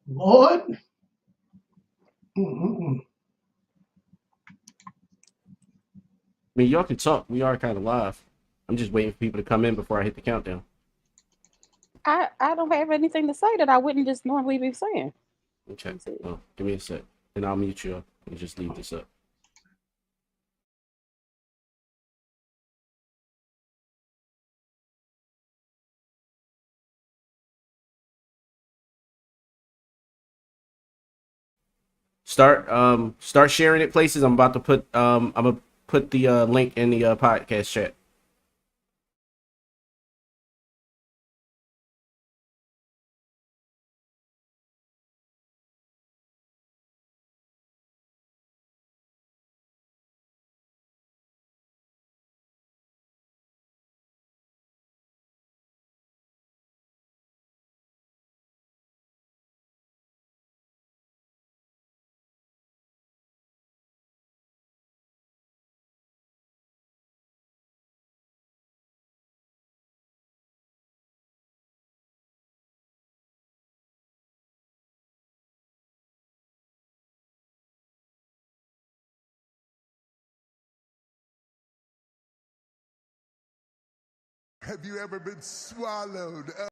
Lord. Mm-mm-mm. I mean, y'all can talk. We are kind of live. I'm just waiting for people to come in before I hit the countdown. I don't have anything to say that I wouldn't just normally be saying. Okay. Let me see. Well, give me a sec. Then I'll mute you up and just leave this up. Start sharing it places. I'm gonna put the link in the podcast chat. Have you ever been swallowed up?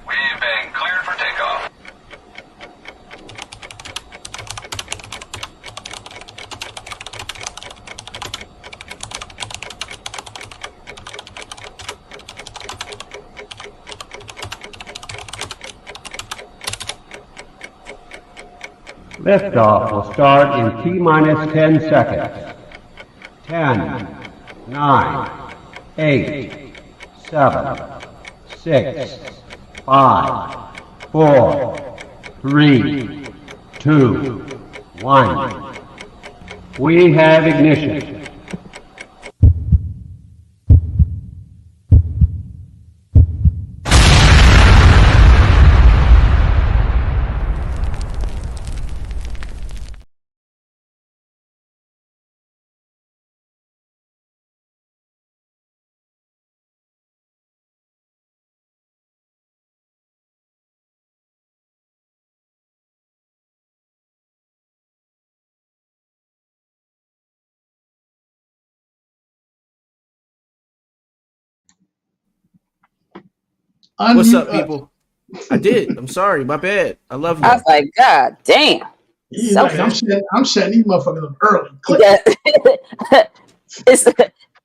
We've been cleared for takeoff. Liftoff will start in T-minus 10 seconds. 10, 9, 8, 7, 6, 5, 4, 3, 2, 1. We have ignition. What's Unmute up, us. people? I did. I'm sorry. My bad. I love I was y'all. like, God damn. He's like, Selfish. I'm setting these motherfuckers up early. Click. Yeah. it's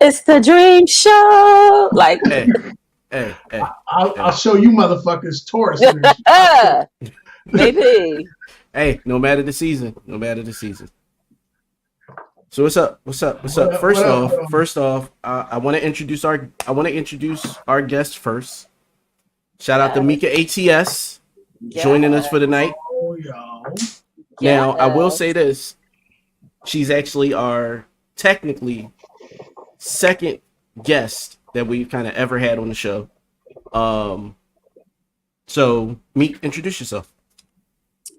it's the dream show. Like Hey, hey. I'll show you motherfuckers Taurus energy. maybe. Hey, no matter the season. No matter the season. So what's up? What's up? What's What up? up? What up? First off, I want to introduce our guest first. Shout out to Mika ATS joining us for the night. Oh, yo. Now, I will say this. She's actually our technically second guest that we've kind of ever had on the show. So Meek, introduce yourself.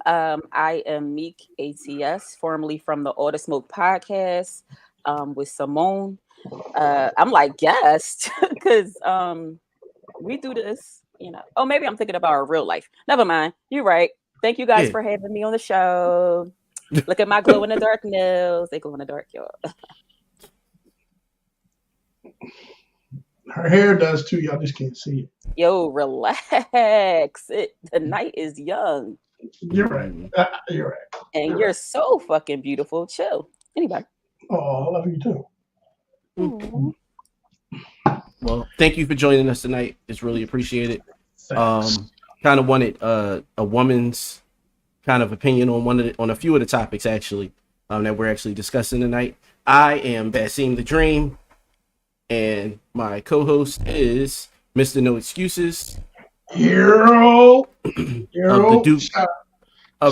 I am Meek ATS, formerly from the All the Smoke podcast with Simone. I'm like guest because we do this, you know. Oh, maybe I'm thinking about our real life. Never mind. You're right. Thank you guys for having me on the show. Look at my glow in the dark nails. They glow in the dark, y'all. Her hair does too. Y'all just can't see it. Yo, relax. The night is young. You're right. You're right. And you're so fucking beautiful. Chill. Anybody. Oh, I love you too. Aww. Well, thank you for joining us tonight. It's really appreciated. Thanks. Kind of wanted a woman's kind of opinion on a few of the topics actually that we're actually discussing tonight. I am Basim the Dream, and my co-host is Mr. No Excuses. Hero. Of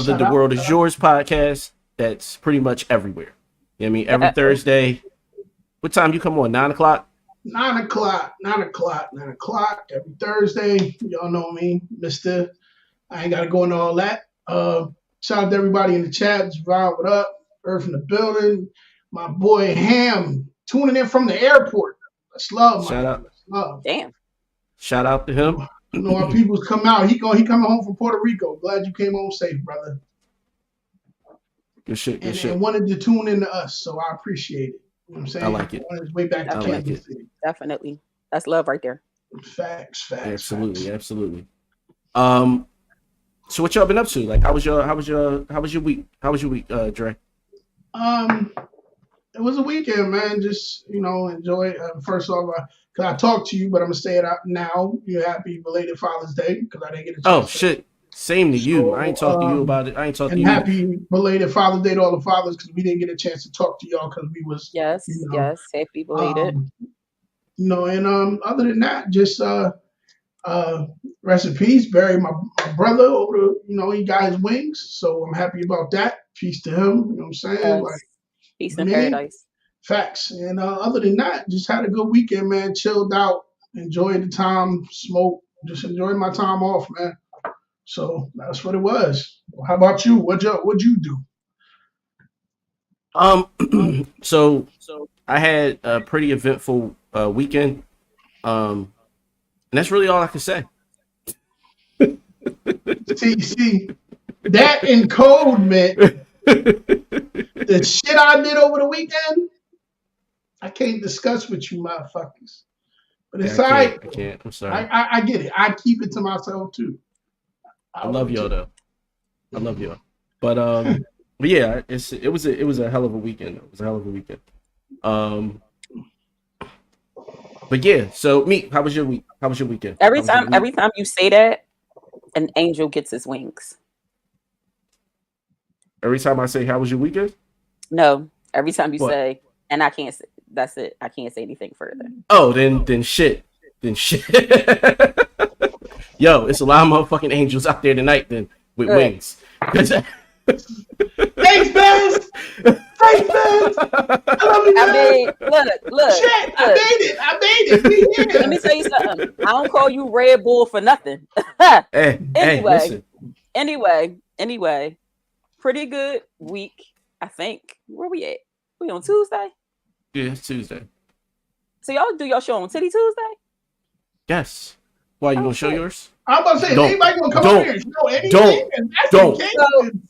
the World Is Yours podcast. That's pretty much everywhere. You know what I mean? Every Thursday. What time you come on? 9 o'clock? 9 o'clock every Thursday. Y'all know me, Mr. I ain't got to go into all that. Shout out to everybody in the chat. Javon, what up? Earth in the building. My boy Ham tuning in from the airport. Let's love, Shout out. Let's love. Damn. Shout out to him. You know our people's come out. He coming home from Puerto Rico. Glad you came home safe, brother. Good shit. Good shit. And wanted to tune in to us, so I appreciate it. You know what I'm saying? I like it. On his way back to I like Kansas it. City. Definitely. That's love right there. Facts. Absolutely. So what y'all been up to? Like, how was your week? How was your week, Dre? It was a weekend, man. Just, enjoy. First off, because I talked to you, but I'm gonna say it out now. You're happy belated Father's Day because I didn't get a chance. Oh shit! Same to you. I ain't talked to you about it. I ain't talked to you. And happy belated Father's Day to all the fathers because we didn't get a chance to talk to y'all because we was Yes. Happy belated. And other than that, just rest in peace. Bury my brother over the, he got his wings, so I'm happy about that. Peace to him. You know what I'm saying? Yes. Like, Peace in paradise. Facts. And other than that, just had a good weekend, man. Chilled out, enjoyed the time, smoked, just enjoyed my time off, man. So that's what it was. How about you? What'd you do? So I had a pretty eventful weekend. And that's really all I can say. See, that in code meant the shit I did over the weekend, I can't discuss with you motherfuckers. But it's all right. I can't. I'm sorry. I get it. I keep it to myself too. I love y'all though. I love y'all. But yeah, it was a hell of a weekend. It was a hell of a weekend. But yeah, so Meek, how was your week? How was your weekend? Every time you say that, an angel gets his wings. Every time I say how was your weekend? No, every time you What? say, and I can't say, that's it. I can't say anything further. Oh, then shit. Then shit. Yo, it's a lot of motherfucking angels out there tonight then with wings. Thanks, Bez. Thanks, Bez. I love you, I man. mean, look. Shit, I made it. We here. Let me tell you something. I don't call you Red Bull for nothing. Hey, listen. Anyway, pretty good week, I think. Where we at? We on Tuesday? Yeah, it's Tuesday. So y'all do your show on Titty Tuesday? Yes. Why you gonna show Okay. yours? I'm about to say, Don't. anybody gonna come Don't. over here and show anything? Don't. And that's Don't. the case.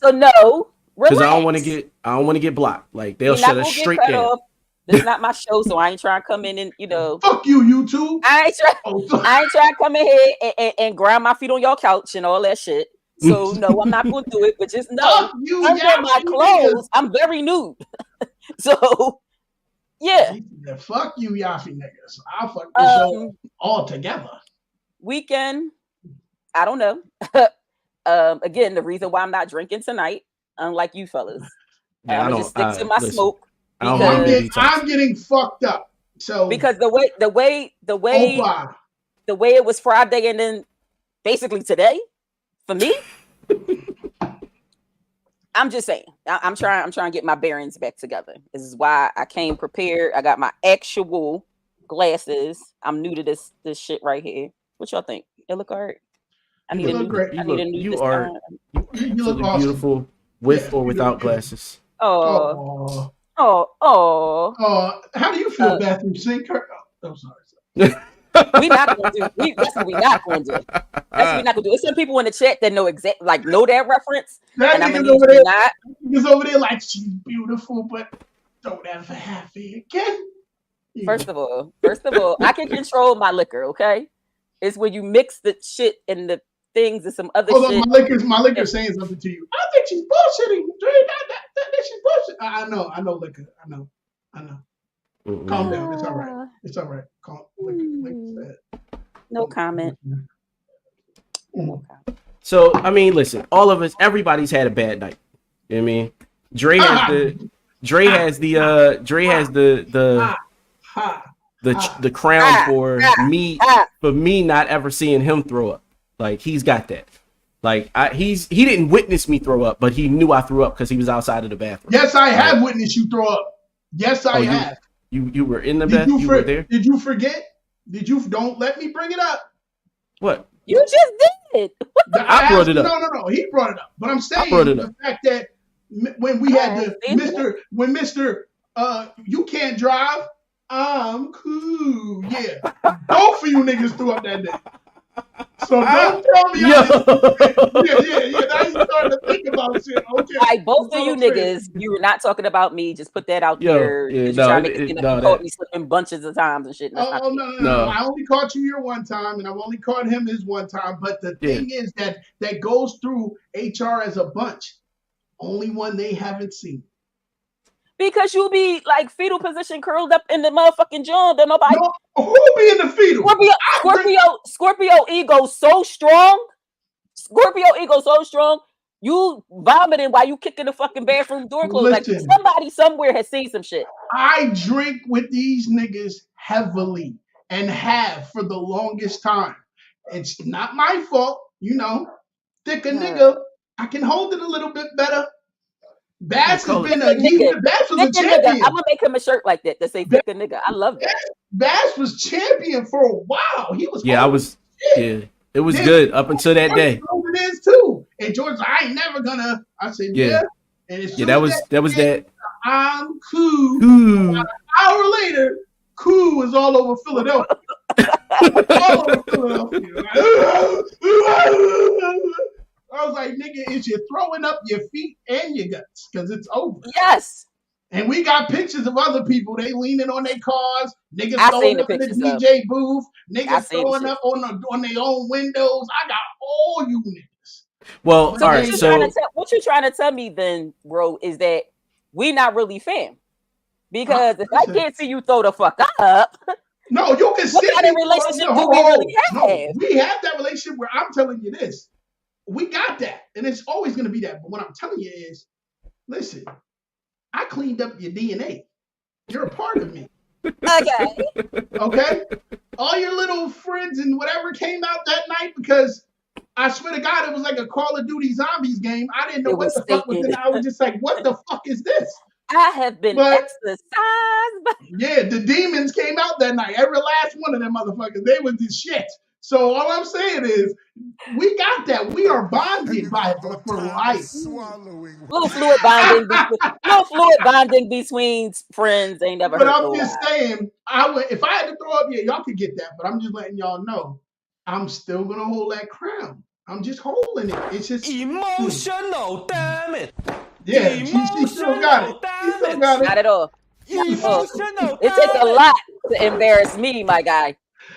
So no. Because I Relax. don't want to get blocked. Like they'll You're not shut us gonna get straight cut down. off. This is not my show, so I ain't trying to come in and Fuck you, YouTube. I Oh, ain't trying to come in here and grind my feet on your couch and all that shit. So no, I'm not gonna do it. But just know, fuck you, under y'all my clothes, I'm very nude. So yeah. niggas. Fuck you, Yafi niggas. I'll fuck this show all together. Weekend, I don't know. Again, the reason why I'm not drinking tonight, unlike you fellas, Yeah, I'm gonna just stick to my listen, smoke. I don't Because- mind the detox. I'm getting fucked up. So Because the way Opa. it was Friday and then basically today, for me, I'm just saying. I'm trying to get my bearings back together. This is why I came prepared. I got my actual glasses. I'm new to this shit right here. What y'all think? It look alright. I You look great. I need a new You are You look absolutely awesome. beautiful with Yeah, or you without look good. glasses. Oh, How do you feel, bathroom sink? I'm sorry. we not gonna do. That's what we not gonna do. That's what we not gonna do. There's some people in the chat that know know that reference. That and I'm nigga's gonna over need you there. not. Niggas over there like she's beautiful, but don't ever have it again. First of all, I can control my liquor. Okay, it's when you mix the shit and the things and some other Hold shit. on, my liquor's saying something to you. I think she's bullshitting. She's bullshit. I know, liquor. I know. Mm-mm. Calm down. It's all right. Calm. Liquor. No comment. Mm. So I mean, listen, all of us, everybody's had a bad night. You know what I mean? Dre has the crown for me not ever seeing him throw up. Like he's got that. Like he didn't witness me throw up, but he knew I threw up because he was outside of the bathroom. Yes, I have witnessed you throw up. Yes, I have. You were in the bathroom. You were there. Did you forget? Don't let me bring it up. What? You just did. I brought it up. No. He brought it up. But I'm saying the fact that when we had Mr. You can't drive, I'm cool. Yeah. Both of you niggas threw up that day. So don't tell me Yeah. Now you starting to think about shit. Okay. Like both of you niggas, you were not talking about me. Just put that out there. Yeah, you caught me slipping bunches of times and shit. No. I only caught you here one time, and I've only caught him his one time. But the thing is that goes through HR as a bunch. Only one they haven't seen. Because you'll be like fetal position curled up in the motherfucking joint. That nobody. No, who be in the fetal? Scorpio ego so strong. You vomiting while you kicking the fucking bathroom door closed. Like somebody somewhere has seen some shit. I drink with these niggas heavily and have for the longest time. It's not my fault, Thicker nigga, I can hold it a little bit better. Bass has been Bass was a champion. Nigga. I'm gonna make him a shirt like that say thicker nigga. I love that. Bass was champion for a while. He was. Yeah, I was. Shit. Yeah, it was good up until that day. It is too. And George, I ain't never gonna. I said yeah. And that was that. I'm cool. An hour later, cool was all over Philadelphia. I was like, nigga, is you throwing up your feet and your guts? Because it's over. Yes. And we got pictures of other people. They leaning on their cars. Niggas throwing up in the DJ booth. Niggas throwing up on their own windows. I got all you niggas. Well, all right. So what you trying to tell me then, bro, is that we not really fam? Because if I can't see you throw the fuck up. No, you can see. What kind of relationship do we really have? No, we have that relationship where I'm telling you this. We got that, and it's always going to be that. But what I'm telling you is, listen, I cleaned up your DNA. You're a part of me. Okay? All your little friends and whatever came out that night because I swear to God, it was like a Call of Duty Zombies game. I didn't know what the fuck was in it. I was just like, what the fuck is this? I have been exercised. Yeah, the demons came out that night. Every last one of them motherfuckers. They was the shit. So all I'm saying is, we got that. We are bonded by it for life. Little fluid bonding between friends ain't never. But I'm just saying, if I had to throw up, y'all could get that. But I'm just letting y'all know, I'm still gonna hold that crown. I'm just holding it. It's just emotional, damn it. Yeah, she still got it. She still got it. Not at all. It takes a lot to embarrass me, my guy.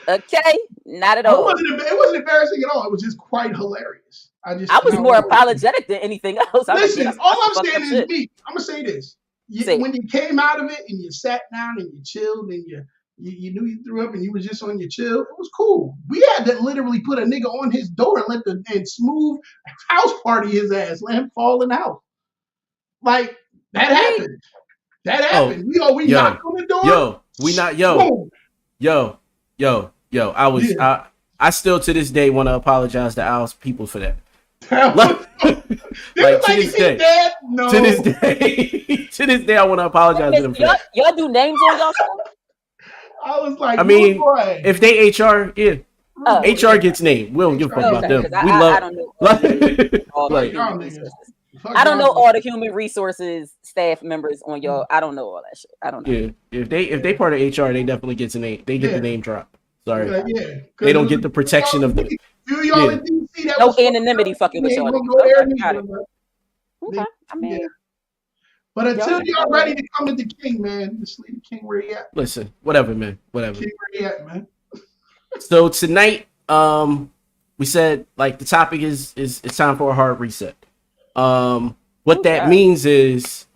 Okay, not at all. It wasn't embarrassing at all. It was just quite hilarious. I was more apologetic than anything else. Listen, all I'm saying is me. I'm gonna say this: when you came out of it and you sat down and you chilled and you knew you threw up and you was just on your chill, it was cool. We had to literally put a nigga on his door and smooth house party his ass, let him fall in the house. Like that happened. That happened. We knocked on the door. I still to this day want to apologize to Al's people for that. Like, like to this day. Dead? No. To this day, to this day, I want to apologize to them for that. Y'all do names on y'all show? I was like, I mean, boy. if they HR, yeah, HR gets named. We don't give a fuck about them. We love. I don't know. I don't know all the human resources staff members on y'all. I don't know all that shit. I don't know. Yeah, if they part of HR, they definitely get the name. They get the name drop. Sorry, they don't get the protection of the. In DC, that no anonymity fucking with y'all. Okay, I mean. But until y'all ready to come to the king, man, just leave the king where he at. Listen, whatever, man, whatever. King where he at, man. So tonight, we said like the topic is it's time for a hard reset. What that means is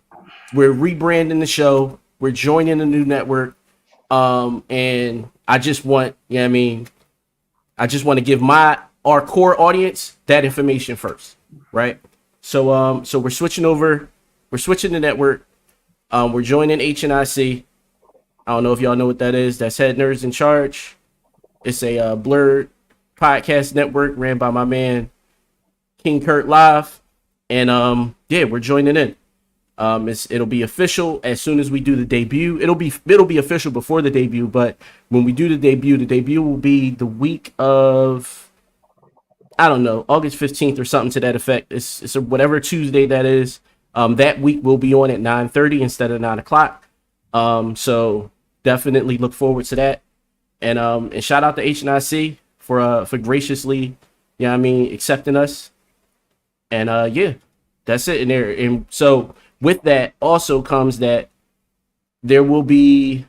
we're rebranding the show. We're joining a new network. And I just want, I just want to give our core audience that information first, right? So we're switching over. We're switching the network. We're joining HNIC. I don't know if y'all know what that is. That's Head Nerds in Charge. It's a blurred podcast network ran by my man King Kurt Live. And we're joining in. It'll be official as soon as we do the debut. It'll be official before the debut, but when we do the debut will be the week of, I don't know, August 15th or something to that effect. It's whatever Tuesday that is. That week will be on at 9:30 instead of 9 o'clock. So definitely look forward to that. And shout out to HNIC for graciously, accepting us. And that's it in there. And so with that also comes that there will be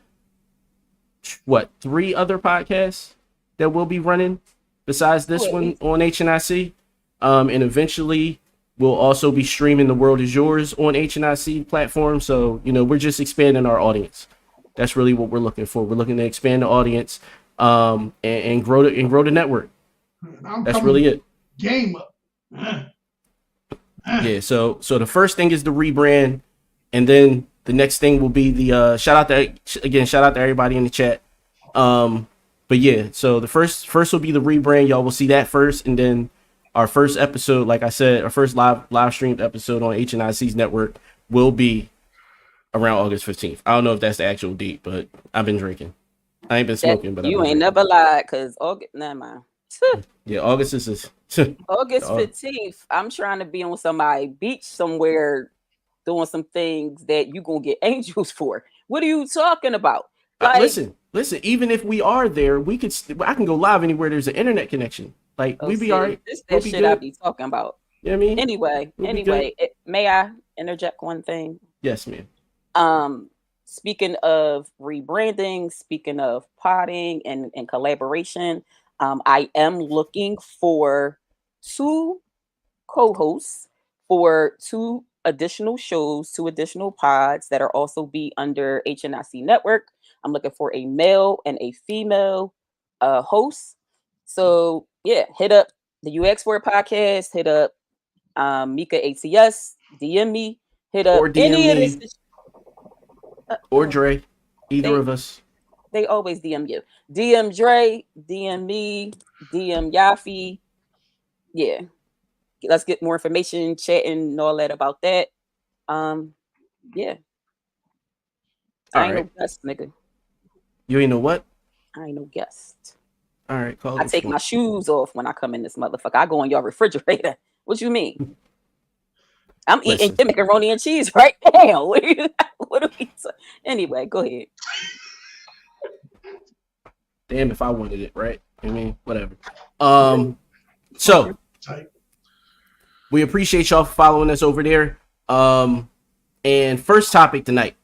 3 other podcasts that will be running besides this one on HNIC. And eventually we'll also be streaming The World Is Yours on HNIC platform. So, we're just expanding our audience. That's really what we're looking for. We're looking to expand the audience and grow the network. That's really it. Game up. Yeah, so the first thing is the rebrand, and then the next thing will be the shout out to everybody in the chat. But yeah, so the first will be the rebrand. Y'all will see that first, and then our first episode, like I said, our first live streamed episode on HNIC's network will be around August 15th. I don't know if that's the actual date, but I've been drinking. I ain't been smoking, but you ain't never lied, because August, never mind. Yeah, August is August 15th. I'm trying to be on somebody's beach somewhere doing some things that you gonna get angels for. What are you talking about? Like, listen. Even if we are there, I can go live anywhere there's an internet connection. Like we be all right. This that shit I be talking about. You know what I mean? Anyway, may I interject one thing? Yes, ma'am. Speaking of rebranding, speaking of potting and collaboration, I am looking for 2 co-hosts for 2 additional shows, 2 additional pods that are also be under HNIC Network. I'm looking for a male and a female host. So yeah, hit up the UX Word podcast, hit up Mika ATS, DM me, hit up or DM any me. of this. Or Dre, either of us. They always DM you. DM Dre, DM me, DM Yafi. Yeah. Let's get more information, chatting and all that about that. Yeah. I ain't no guest, nigga. You ain't know what? I ain't no guest. All right, I take my shoes off when I come in this motherfucker. I go in your refrigerator. What you mean? I'm eating macaroni and cheese right now. What are we anyway, go ahead. Damn if I wanted it, right? I mean, whatever. So we appreciate y'all for following us over there. And first topic tonight.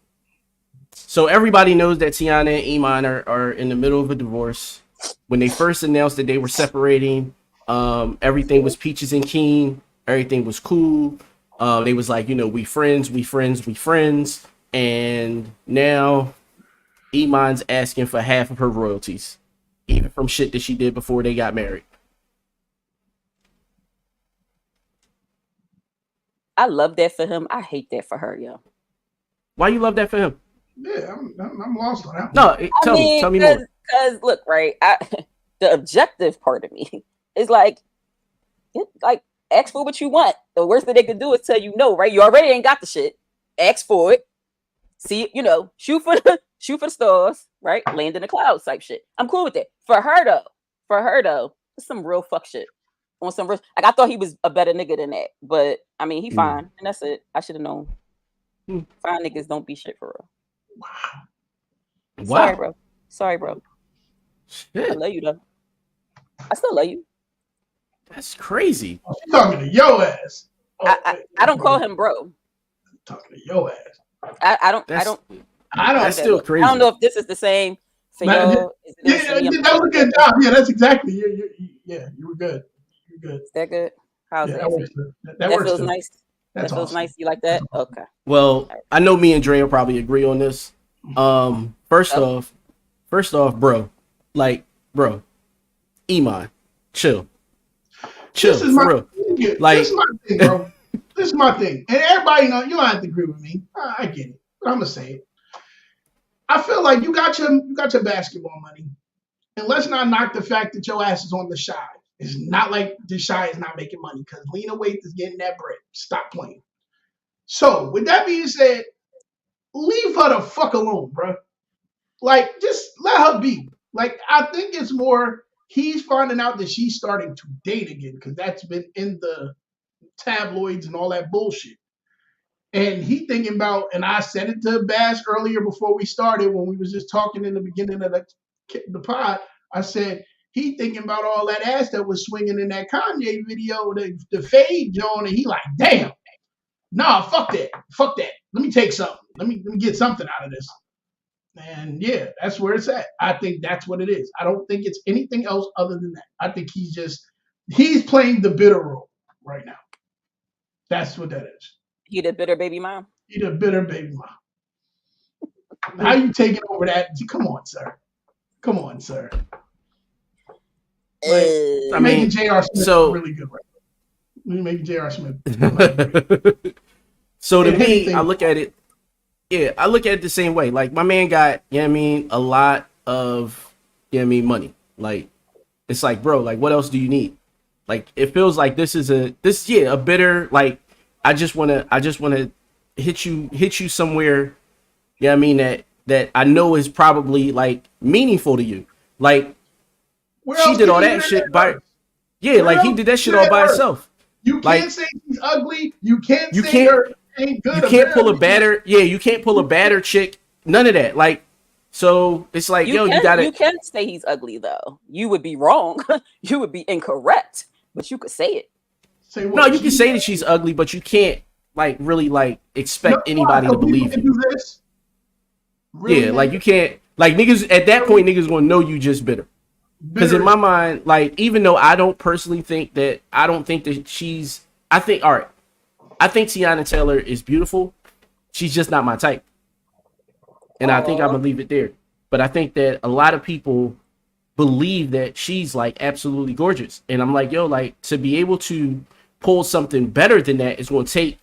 So everybody knows that Tiana and Iman are in the middle of a divorce. When they first announced that they were separating, everything was peaches and keen. Everything was cool. They was like, we friends. And now Iman's asking for half of her royalties, even from shit that she did before they got married. I love that for him. I hate that for her, yo. Why you love that for him? Yeah, I'm lost on that. No, tell me more. Because look, right, the objective part of me is like ask for what you want. The worst that they could do is tell you no, right? You already ain't got the shit. Ask for it. See, shoot for the stars, right? Land in the clouds type shit. I'm cool with that. For her though, it's some real fuck shit. On some real, like, I thought he was a better nigga than that, but I mean, he fine, and that's it. I should have known. Fine niggas don't be shit for real. Wow. Sorry, bro. Shit. I love you though. I still love you. That's crazy. Oh, she's talking to your ass. Oh, I don't call him bro. Talking to your ass. I don't. That's still crazy. I don't know if this is the same for y'all. Yeah, that was a good job. Yeah, that's exactly. You were good. You're good. Is that good? How's Yeah, that? that works. That feels too. nice. That's that feels awesome. nice. You like that? Okay. Well, I know me and Dre will probably agree on this. First off, bro, Iman, chill, This is for real. Like, this is my thing, bro. This is my thing, and everybody know you don't have to agree with me. I get it, but I'm gonna say it. I feel like you got your basketball money, and let's not knock the fact that your ass is on the shy. It's not like the shy is not making money because Lena Waithe is getting that bread. Stop playing. So, with that being said, leave her the fuck alone, bro. Like, just let her be. Like, I think it's more he's finding out that she's starting to date again because that's been in the tabloids and all that bullshit. And he thinking about, and I said it to Bass earlier before we started when we was just talking in the beginning of the pod. I said, he thinking about all that ass that was swinging in that Kanye video, the fade John, and he like, damn, nah, fuck that. Let me take something. Let me get something out of this. And yeah, that's where it's at. I think that's what it is. I don't think it's anything else other than that. I think he's playing the bitter role right now. That's what that is. He the bitter baby mom. He the bitter baby mom. How you taking over that? Come on, sir. Like, I mean, J.R. Smith really good right now. You're making J.R. Smith. So to me, I look at it the same way. Like, my man got, a lot of, money. Like, it's like, bro, like, what else do you need? Like, it feels like this is a bitter, like, I just wanna hit you somewhere, that I know is probably like meaningful to you. Like, she did all that shit by he did that shit all by himself. You can't say she's ugly. You can't say her ain't good. You can't pull a batter. Yeah, you can't pull a batter chick. None of that. Like, so it's like, you gotta. You can say he's ugly though. You would be wrong. You would be incorrect. But you could say it. Say what? No, you can say that she's ugly, but you can't really expect anybody to believe you. Really, like, you can't, like, niggas at that point, niggas gonna know you just bitter. Because in my mind, like, even though I don't think that she's, I think Tiana Taylor is beautiful. She's just not my type. And I think I'm gonna leave it there. But I think that a lot of people believe that she's like absolutely gorgeous. And I'm like, yo, like, to be able to pull something better than that is going to take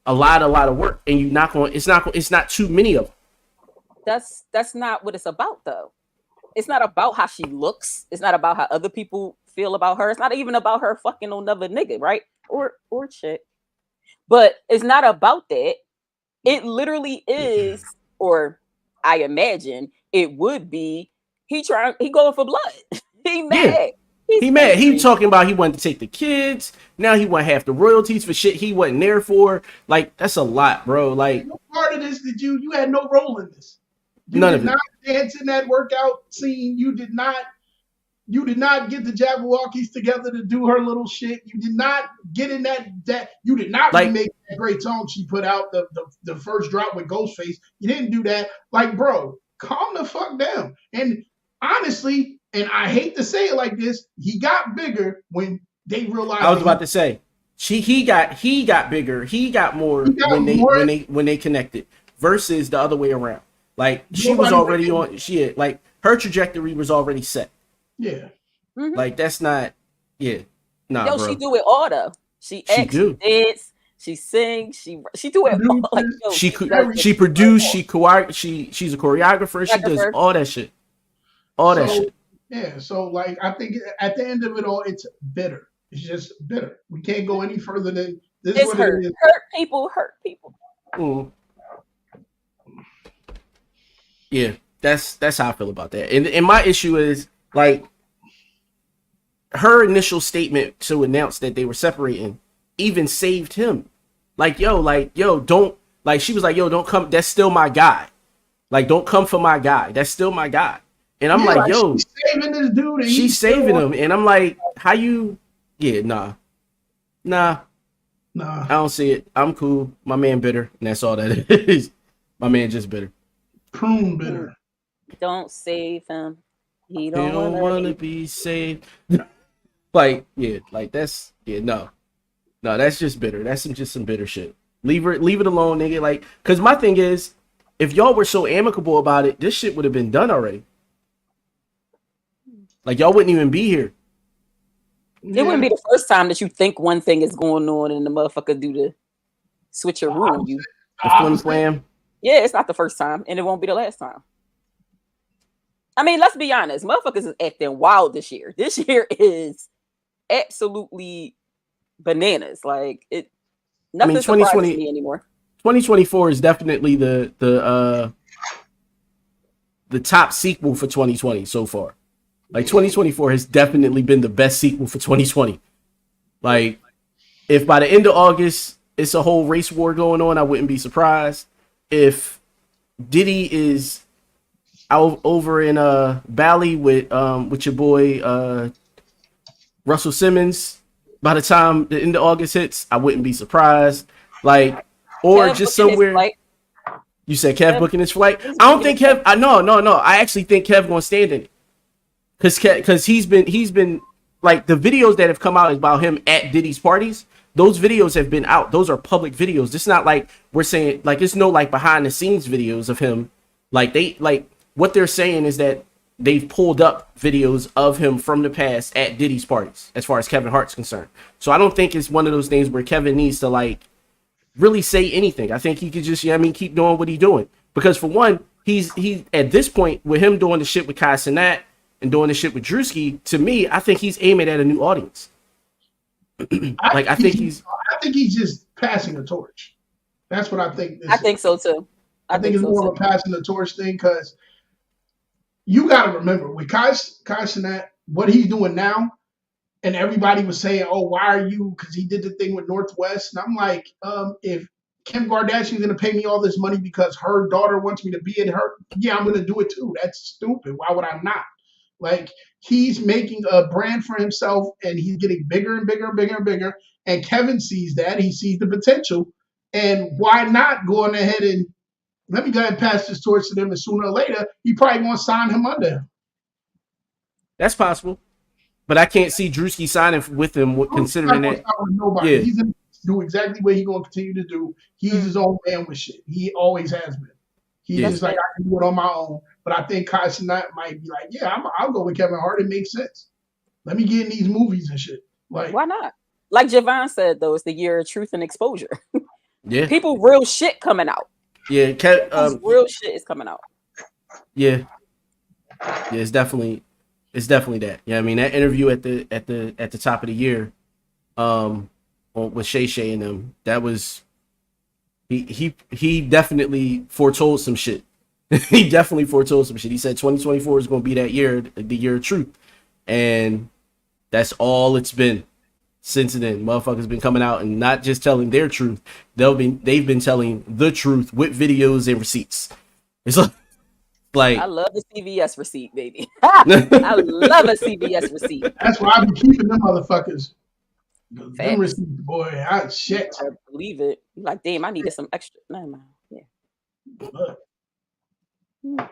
a lot of work. And it's not too many of them. That's not what it's about though. It's not about how she looks. It's not about how other people feel about her. It's not even about her fucking another nigga, right? Or shit. But it's not about that. It literally is, or I imagine it would be, he going for blood. He mad. Yeah. He mad. He talking about he wanted to take the kids. Now he want half the royalties for shit he wasn't there for. Like, that's a lot, bro. Like, no part of this that you had no role in this. None of it. You did not dance in that workout scene. You did not get the Jabberwockies together to do her little shit. You did not get in that. You did not remake that great song she put out, the first drop with Ghostface. You didn't do that. Like, bro, calm the fuck down. And honestly, and I hate to say it like this, he got bigger when they realized. I was about to say, he got bigger. He got more when they connected versus the other way around. Like, she was already on shit. Like, her trajectory was already set. Yeah. Mm-hmm. Like, that's not. Yeah. Nah, yo, bro. she do it all though. She acts, she dance, she sings, she do it all. Like, yo, she produced, she's a choreographer. She does all that shit. All that shit. Yeah. So, like, I think at the end of it all, it's bitter. It's just bitter. We can't go any further than this. Is It's what hurt. it is. Hurt people. Mm. Yeah, that's how I feel about that. And my issue is like her initial statement to announce that they were separating even saved him. Like yo, don't like she was like, yo, don't come. That's still my guy. Like, don't come for my guy. That's still my guy. And I'm like, yo, she's saving this dude. And she's saving him. And I'm like, how you? Yeah, nah. I don't see it. I'm cool. My man bitter, and that's all that is. My man just bitter. Prune bitter. Don't save him. He He don't, don't want to be saved. Like, yeah, like that's no, that's just bitter. That's just some bitter shit. Leave it alone, nigga. Like, cause my thing is, if y'all were so amicable about it, this shit would have been done already. Like, y'all wouldn't even be here. It wouldn't be the first time that you think one thing is going on and the motherfucker do the switcheroo on you. The flim flam. Yeah, it's not the first time, and it won't be the last time. I mean, let's be honest. Motherfuckers is acting wild this year. This year is absolutely bananas. Like it. Nothing surprises me anymore. 2024 is definitely the top sequel for 2020 so far. Like 2024 has definitely been the best sequel for 2020. Like, if by the end of August it's a whole race war going on, I wouldn't be surprised. If Diddy is out over in Bali with your boy Russell Simmons by the time the end of August hits, I wouldn't be surprised. Like, or Kev just somewhere. You said Kev booking his flight. I don't think Kev. No. I actually think Kev gonna stand in it. Because he's been like, the videos that have come out about him at Diddy's parties, those videos have been out. Those are public videos. It's not like we're saying, like, it's no like behind the scenes videos of him. Like, what they're saying is that they've pulled up videos of him from the past at Diddy's parties, as far as Kevin Hart's concerned. So I don't think it's one of those things where Kevin needs to like really say anything. I think he could just, keep doing what he's doing. Because for one, he's at this point with him doing the shit with Kai Cenat and doing the shit with Drewski, to me, I think he's aiming at a new audience. I think he's just passing a torch. That's what I think. I think so too. I think it's more of a passing the torch thing, because you got to remember with Kai Cenat, what he's doing now, and everybody was saying, "Oh, why are you?" Because he did the thing with Northwest, and I'm like, if Kim Kardashian's gonna pay me all this money because her daughter wants me to be in her, yeah, I'm gonna do it too. That's stupid. Why would I not? Like, he's making a brand for himself, and he's getting bigger and bigger and bigger and bigger. And Kevin sees that. He sees the potential. And why not go on ahead and let me go ahead and pass this torch to them, and sooner or later, he probably going to sign him under him. That's possible. But I can't see Drewski signing with him, considering that. Nobody. Yeah. He's going to do exactly what he's going to continue to do. He's his own man with shit. He always has been. He's just like, I can do it on my own. But I think Kai Cenat might be like, yeah, I'll go with Kevin Hart. It makes sense. Let me get in these movies and shit. Like, why not? Like Javon said, though, it's the year of truth and exposure. Yeah. People, real shit coming out. Yeah. Real shit is coming out. Yeah. Yeah, it's definitely that. Yeah, I mean, that interview at the top of the year, with Shay Shay and them, that was he definitely foretold some shit. He definitely foretold some shit. He said 2024 is going to be that year, the year of truth, and that's all it's been since then. Motherfuckers been coming out and not just telling their truth; they've been telling the truth with videos and receipts. It's like I love the CVS receipt, baby. I love a CVS receipt. That's why I be keeping them motherfuckers. Them receipts, boy, shit. I believe it. Like, damn, I needed some extra. Never mind. Yeah.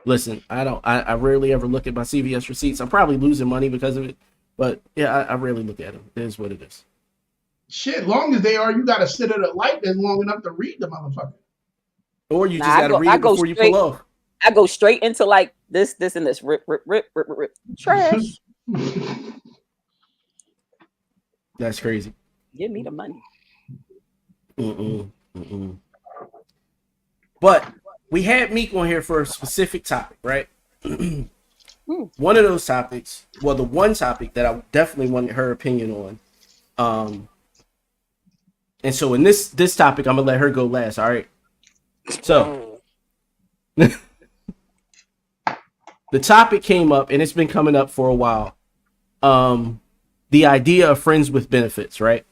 Listen, I rarely ever look at my CVS receipts. I'm probably losing money because of it, but yeah, I rarely look at them. It is what it is. Shit, long as they are, you gotta sit at a light that's long enough to read the motherfucker. Or you just gotta read it before you pull off. I go straight into like this, and this. Rip. Trash. That's crazy. Give me the money. But we had Meek on here for a specific topic, right? One of those topics, well, the one topic that I definitely wanted her opinion on And so in this topic, I'm gonna let her go last. All right. So the topic came up, and it's been coming up for a while. The idea of friends with benefits, right?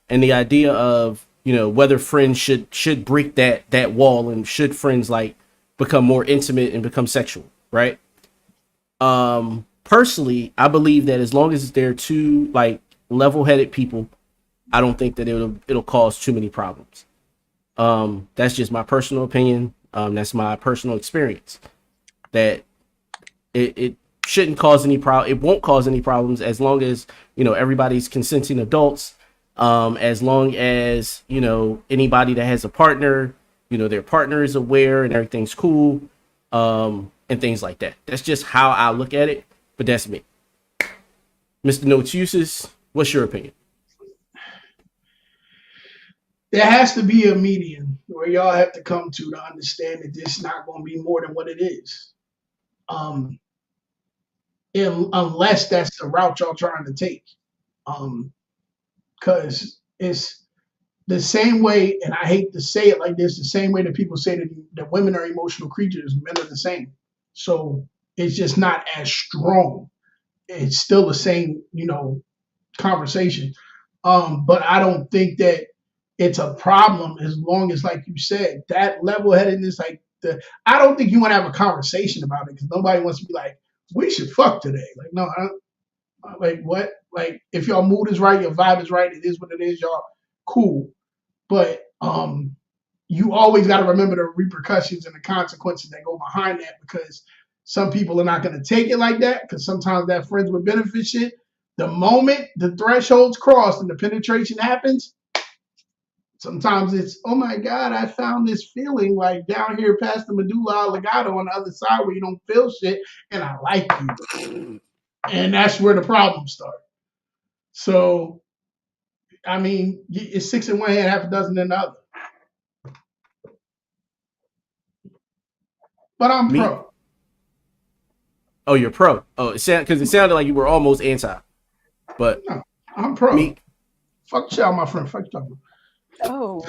And the idea of, you know, whether friends should break that wall, and should friends like become more intimate and become sexual, right? Personally, I believe that as long as they're two like level-headed people, I don't think that it'll cause too many problems. That's just my personal opinion. That's my personal experience. That it shouldn't cause any problem. It won't cause any problems as long as, you know, everybody's consenting adults. As long as, you know, anybody that has a partner, you know, their partner is aware and everything's cool, and things like that. That's just how I look at it. But that's me. Mr. Notes Uses, what's your opinion? There has to be a median where y'all have to come to understand that this is not going to be more than what it is. Unless that's the route y'all trying to take. Because it's the same way, and I hate to say it like this, the same way that people say that women are emotional creatures, men are the same. So it's just not as strong. It's still the same, you know, conversation. But I don't think that it's a problem as long as, like you said, that level-headedness, I don't think you want to have a conversation about it, because nobody wants to be like, we should fuck today. Like, no, like what? Like, if your mood is right, your vibe is right, it is what it is, y'all cool. But you always got to remember the repercussions and the consequences that go behind that, because some people are not going to take it like that, because sometimes that friends with benefit shit, the moment the threshold's crossed and the penetration happens, sometimes it's, oh my God, I found this feeling like down here past the medulla oblongata on the other side where you don't feel shit, and I like you. And that's where the problems start. So, I mean, it's 6 in one hand, half a dozen in the other. But I'm Me? pro. Oh, you're pro. Oh, because it sounded like you were almost anti. But No, I'm pro. Me? Fuck y'all, my friend. Fuck y'all. Oh,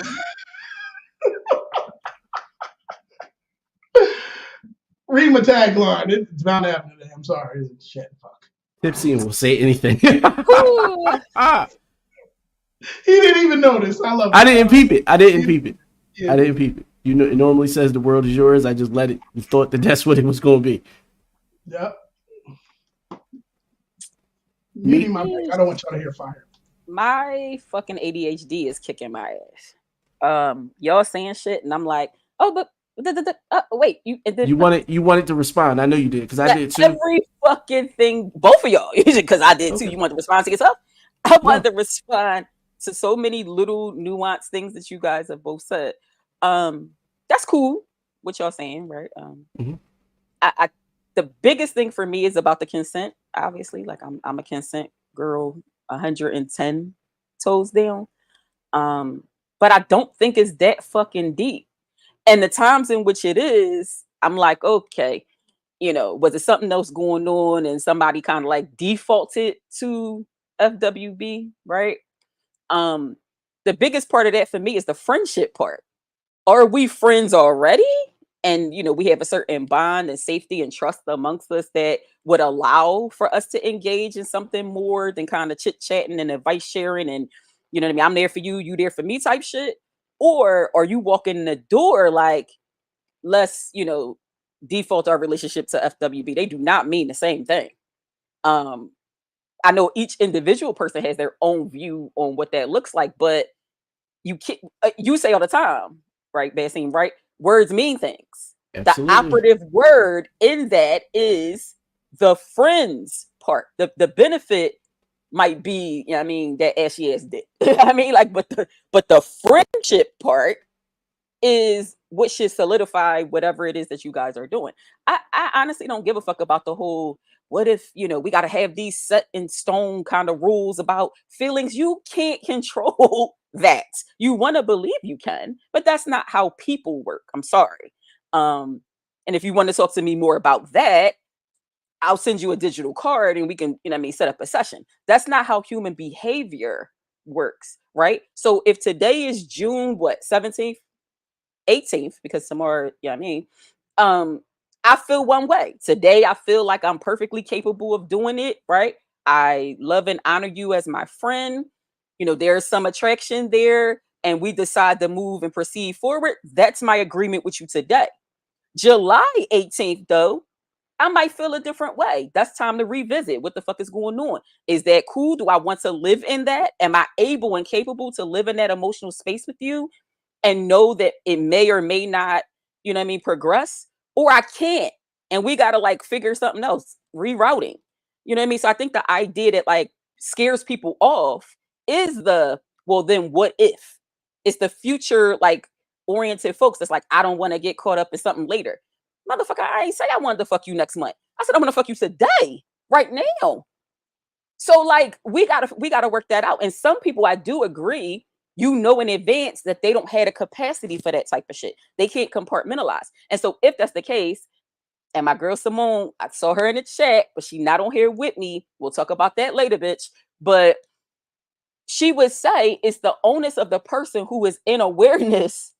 Read my tagline. It's bound to happen today. I'm sorry. Shit, fuck. Tipsy and will say anything. Ooh. He didn't even notice. I love it. I didn't peep it. I didn't peep it. Yeah. I didn't peep it. You know, it normally says the world is yours. I just let it. Thought that that's what it was going to be. Yep. Me? Muting my mic. I don't want y'all to hear fire. My fucking ADHD is kicking my ass. Y'all saying shit, and I'm like, oh, but wait, You wanted to respond. I know you did, because I did too. Every fucking thing, both of y'all, because I did too. Okay. You wanted to respond to yourself. I wanted No. to respond to so many little nuanced things that you guys have both said. That's cool. What y'all saying, right? Mhm. I the biggest thing for me is about the consent. Obviously, like I'm a consent girl, 110 toes down. But I don't think it's that fucking deep. And the times in which it is, I'm like, okay, you know, was it something else going on and somebody kind of like defaulted to FWB, right? Um, the biggest part of that for me is the friendship part. Are we friends already? And you know, we have a certain bond and safety and trust amongst us that would allow for us to engage in something more than kind of chit-chatting and advice sharing, and you know what I mean, I'm there for you, you there for me type shit. Or are you walking in the door like, let's, you know, default our relationship to FWB? They do not mean the same thing. Um, I know each individual person has their own view on what that looks like, but you say all the time, right, Basim, right? Words mean things. The Absolutely. operative word in that is the friends part. The benefit might be, you know what I mean, that ashy ass dick. I mean, like, but the friendship part is what should solidify whatever it is that you guys are doing. I honestly don't give a fuck about the whole, what if, you know, we got to have these set in stone kind of rules about feelings. You can't control that. You want to believe you can, but that's not how people work. I'm sorry. And if you want to talk to me more about that, I'll send you a digital card and we can, you know what I mean, set up a session. That's not how human behavior works, right? So if today is June, what, 17th, 18th, because tomorrow, yeah, I mean, I feel one way. Today, I feel like I'm perfectly capable of doing it, right? I love and honor you as my friend. You know, there's some attraction there, and we decide to move and proceed forward. That's my agreement with you today. July 18th, though, I might feel a different way. That's time to revisit what the fuck is going on. Is that cool? Do I want to live in that? Am I able and capable to live in that emotional space with you and know that it may or may not, you know what I mean, progress? Or I can't. And we got to like figure something else, rerouting. You know what I mean? So I think the idea that like scares people off is the, well, then what if? It's the future, like oriented folks that's like, I don't want to get caught up in something later. Motherfucker, I ain't say I wanted to fuck you next month. I said I want to fuck you today, right now. So like we gotta work that out. And some people, I do agree, you know in advance that they don't have a capacity for that type of shit. They can't compartmentalize. And so if that's the case, and my girl Simone, I saw her in the chat, but she not on here with me. We'll talk about that later, bitch. But she would say it's the onus of the person who is in awareness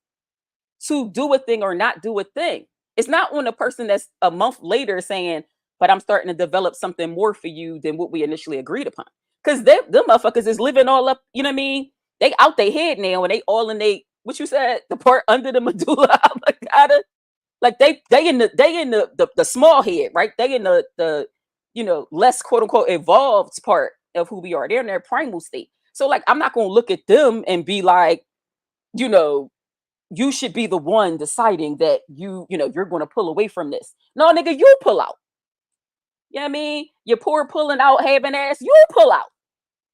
to do a thing or not do a thing. It's not on the person that's a month later saying, but I'm starting to develop something more for you than what we initially agreed upon. Because them motherfuckers is living all up, you know what I mean? They out their head now and they all in they, what you said, the part under the medulla oblongata. Like they in the small head, right? They in the you know, less quote unquote evolved part of who we are. They're in their primal state. So like I'm not gonna look at them and be like, you know, you should be the one deciding that you know, you're going to pull away from this. No, nigga, you pull out. You know what I mean? You're poor pulling out, having ass, you pull out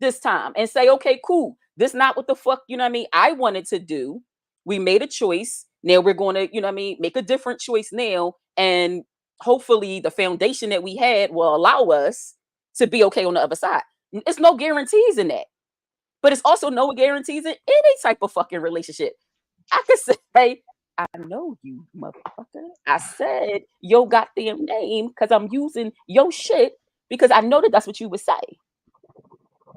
this time and say, okay, cool. This not what the fuck, you know what I mean, I wanted to do. We made a choice. Now we're going to, you know what I mean, make a different choice now. And hopefully the foundation that we had will allow us to be okay on the other side. It's no guarantees in that. But it's also no guarantees in any type of fucking relationship. I could say, I know you, motherfucker. I said your goddamn name because I'm using your shit because I know that that's what you would say.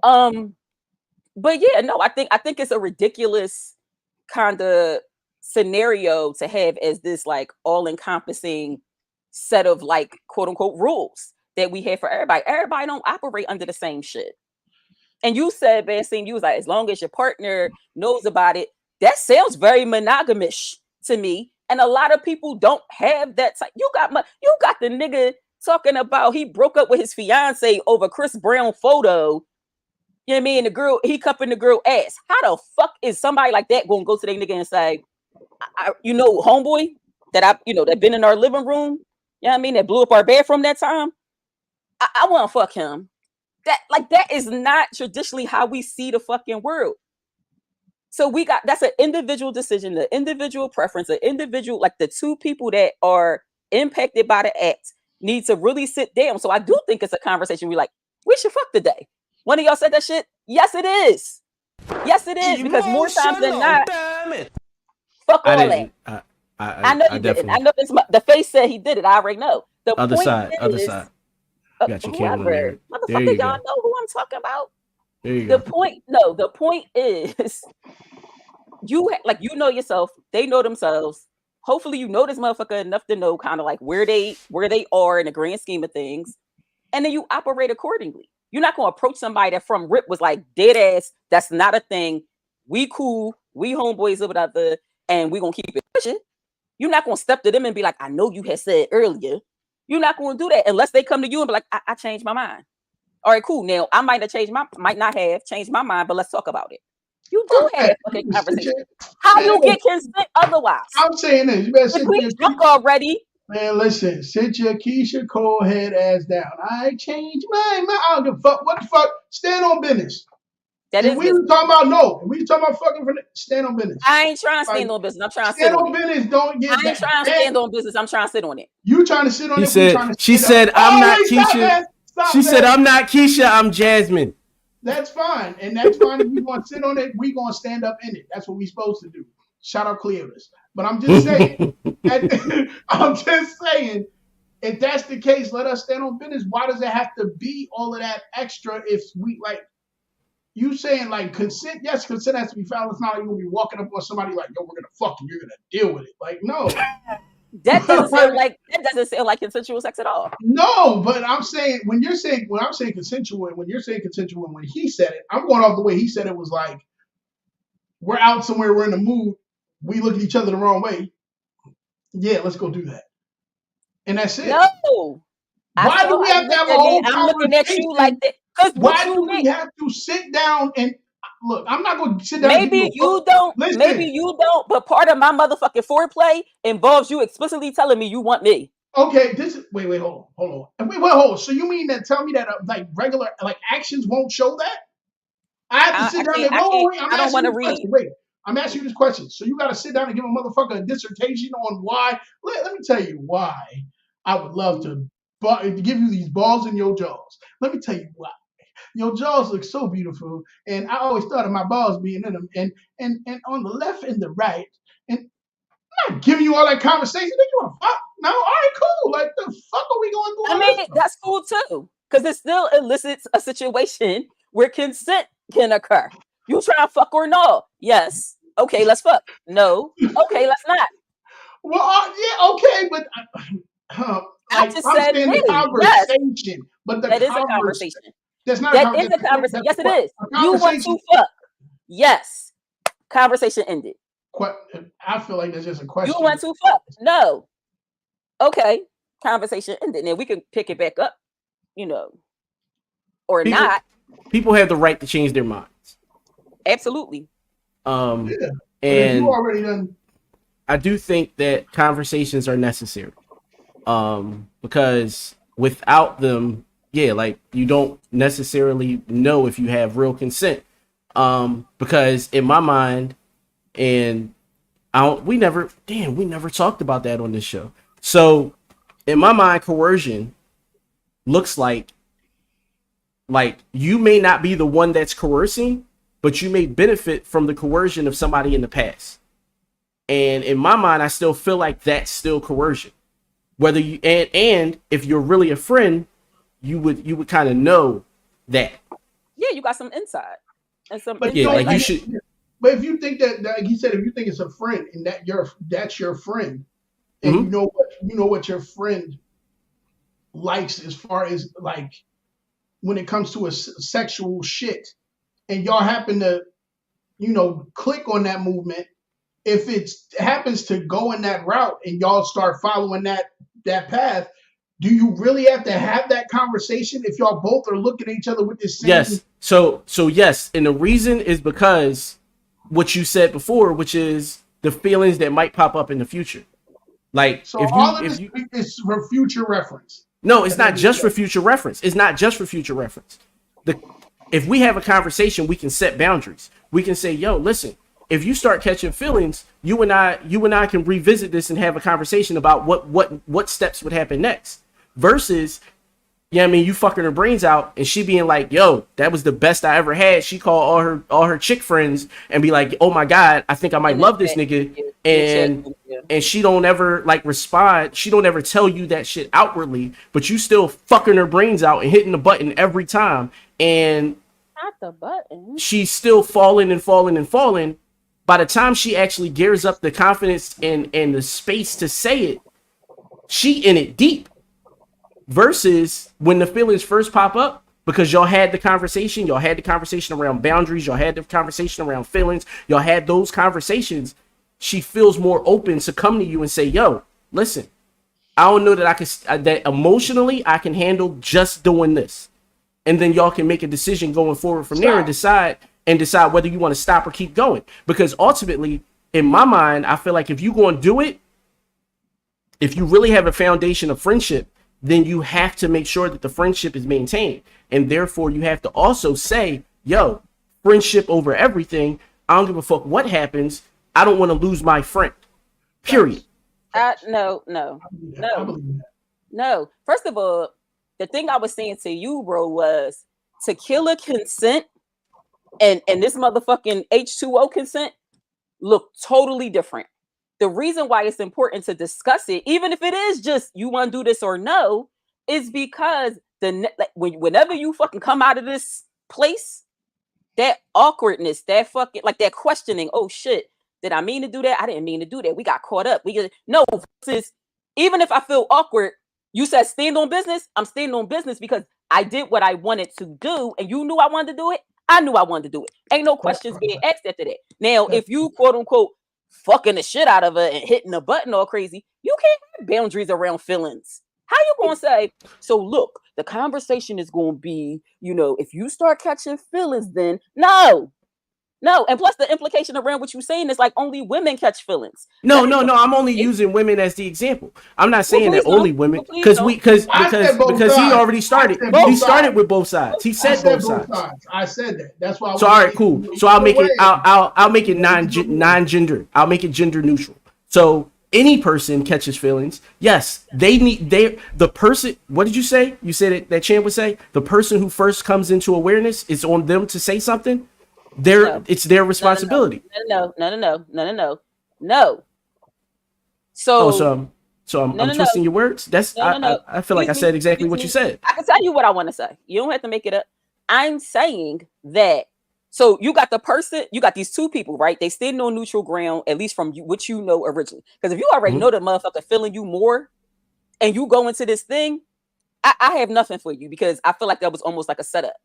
But yeah, no, I think it's a ridiculous kind of scenario to have as this like all-encompassing set of like quote unquote rules that we have for everybody. Everybody don't operate under the same shit. And you said, Bassine, you was like, as long as your partner knows about it, that sounds very monogamish to me. And a lot of people don't have that type. You got the nigga talking about he broke up with his fiance over Chris Brown photo. You know what I mean? The girl, he cupping the girl ass. How the fuck is somebody like that going to go to their nigga and say, you know, homeboy that been in our living room, you know what I mean, that blew up our bathroom that time? I want to fuck him. That is not traditionally how we see the fucking world. So that's an individual decision, the individual preference, the individual, like the two people that are impacted by the act need to really sit down. So I do think it's a conversation. We should fuck today. One of y'all said that shit. Yes, it is. Yes, it is. Because more times than not, damn it. fuck all I that. didn't. I know you didn't. I know this. The face said he did it. I already know. The Other point side. is, Other side. Got your camera whoever, there. There motherfucker, you y'all go. know who I'm talking about. There you The go. point is, you know yourself. They know themselves. Hopefully, you know this motherfucker enough to know kind of like where they are in the grand scheme of things, and then you operate accordingly. You're not gonna approach somebody that from rip was like dead ass. That's not a thing. We cool. We homeboys or whatever, and we gonna keep it pushing. You're not gonna step to them and be like, I know you had said earlier. You're not gonna do that unless they come to you and be like, I changed my mind. All right, cool. Now I might not have changed my mind, but let's talk about it. You do have that fucking conversation. How you get consent otherwise? I'm saying this. You better If sit we there. drunk already, Man, listen. Sit your Keisha Cole head ass down. I changed mine. I don't give a fuck. What the fuck? Stand on business. that If is we business. were talking about no, if we were talking about fucking for stand on business. I ain't trying to stand on business. I'm trying to sit Stand on on it. business. Don't get I ain't trying to stand on business. I'm trying to sit on it. You trying to sit on She it? said, I'm not Keisha. She said, I'm not Keisha, I'm Jasmine. That's fine. And that's fine if we want to sit on it. We going to stand up in it. That's what we supposed to do. Shout out Cleopas. But I'm just saying, if that's the case, let us stand on business. Why does it have to be all of that extra if we You saying like consent? Yes, consent has to be found. It's not like you're gonna be walking up on somebody like, yo, we're gonna fuck you. You're gonna deal with it. Like, no. That doesn't sound like consensual sex at all. No, but I'm saying when I'm saying consensual, and when you're saying consensual, and when he said it, I'm going off the way he said it was like, we're out somewhere, we're in the mood, we look at each other the wrong way. Yeah, let's go do that. And that's it. No. Why do we have to have a whole conversation? I'm looking at you like that. Why do we have to sit down and look? I'm not going to sit down. Maybe you don't. Listen. Maybe you don't. But part of my motherfucking foreplay involves you explicitly telling me you want me. Okay, this is hold on. Wait, hold on. So you mean that? Tell me that like regular like actions won't show that? I have to sit down and I don't want to read. Wait, I'm asking you this question. So you got to sit down and give a motherfucker a dissertation on why? Let me tell you why I would love to give you these balls in your jaws. Let me tell you why. Your jaws look so beautiful, and I always thought of my balls being in them, and on the left and the right. And I'm not giving you all that conversation. Then you want to fuck? No, all right, cool. Like the fuck are we going through? I mean, that's cool too, because it still elicits a situation where consent can occur. You try to fuck or no? Yes. Okay, let's fuck. No. Okay, let's not. Well, yeah, okay, but I just said the conversation, yes. But that is a conversation. That's not that is a conversation. Yes, it is. You want to fuck? Yes. Conversation ended. I feel like that's just a question. You want to fuck? No. Okay. Conversation ended. Now we can pick it back up, or not. People have the right to change their minds. Absolutely. And you already done. I do think that conversations are necessary. Because without them, like you don't necessarily know if you have real consent. Because in my mind, and we never talked about that on this show. So in my mind, coercion looks like you may not be the one that's coercing, but you may benefit from the coercion of somebody in the past. And in my mind, I still feel like that's still coercion. Whether you and if you're really a friend, you would kind of know that. Yeah, you got some insight and some. But insight. You should. But if you think that, like he said, if you think it's a friend and that's your friend, and you know what your friend likes as far as like when it comes to a sexual shit, and y'all happen to, click on that movement. If it happens to go in that route and y'all start following that path, do you really have to have that conversation if y'all both are looking at each other with this same? Yes. So yes, and the reason is because what you said before, which is the feelings that might pop up in the future. Like, so all of this is for future reference. No, it's not just for future reference. It's not just for future reference. If we have a conversation, we can set boundaries. We can say, yo, listen, if you start catching feelings, you and I can revisit this and have a conversation about what steps would happen next. Versus, you fucking her brains out and she being like, yo, that was the best I ever had. She called all her chick friends and be like, oh my God, I think I might love this nigga. And she don't ever like respond. She don't ever tell you that shit outwardly, but you still fucking her brains out and hitting the button every time. And not the button. She's still falling and falling and falling. By the time she actually gears up the confidence and the space to say it, she in it deep. Versus when the feelings first pop up, because y'all had the conversation around boundaries, y'all had the conversation around feelings, y'all had those conversations, she feels more open to come to you and say, yo, listen, I don't know that that emotionally I can handle just doing this. And then y'all can make a decision going forward from there and decide whether you want to stop or keep going. Because ultimately, in my mind, I feel like if you're going to do it, if you really have a foundation of friendship, then you have to make sure that the friendship is maintained. And therefore, you have to also say, yo, friendship over everything. I don't give a fuck what happens. I don't want to lose my friend. Period. No. First of all, the thing I was saying to you, bro, was tequila consent and this motherfucking H2O consent look totally different. The reason why it's important to discuss it, even if it is just you want to do this or no, is because whenever you fucking come out of this place, that awkwardness, that fucking like that questioning. Oh shit, did I mean to do that? I didn't mean to do that. We got caught up. We just no. Versus, even if I feel awkward, you said stand on business. I'm standing on business because I did what I wanted to do, and you knew I wanted to do it. I knew I wanted to do it. Ain't no questions being asked after that. Now, if you quote unquote fucking the shit out of her and hitting the button all crazy, you can't have boundaries around feelings. How you gonna say? So look, the conversation is gonna be, if you start catching feelings, then no. And plus the implication around what you're saying is like only women catch feelings. No. I'm only using women as the example. I'm not saying that only women, because because he already started. He started with both sides. He said both sides. I said that. That's why. So all right, cool. So I'll make it. I'll make it non-gender. I'll make it gender neutral. So any person catches feelings. Yes, the person. What did you say? You said that Chan would say the person who first comes into awareness, it's on them to say something. It's their responsibility. No. So I'm twisting your words. I feel like I said exactly what you said. I can tell you what I want to say. You don't have to make it up. I'm saying that. So you got these two people, right? They stand on neutral ground, at least from what you know originally. Because if you already know the motherfucker feeling you more, and you go into this thing, I have nothing for you because I feel like that was almost like a setup,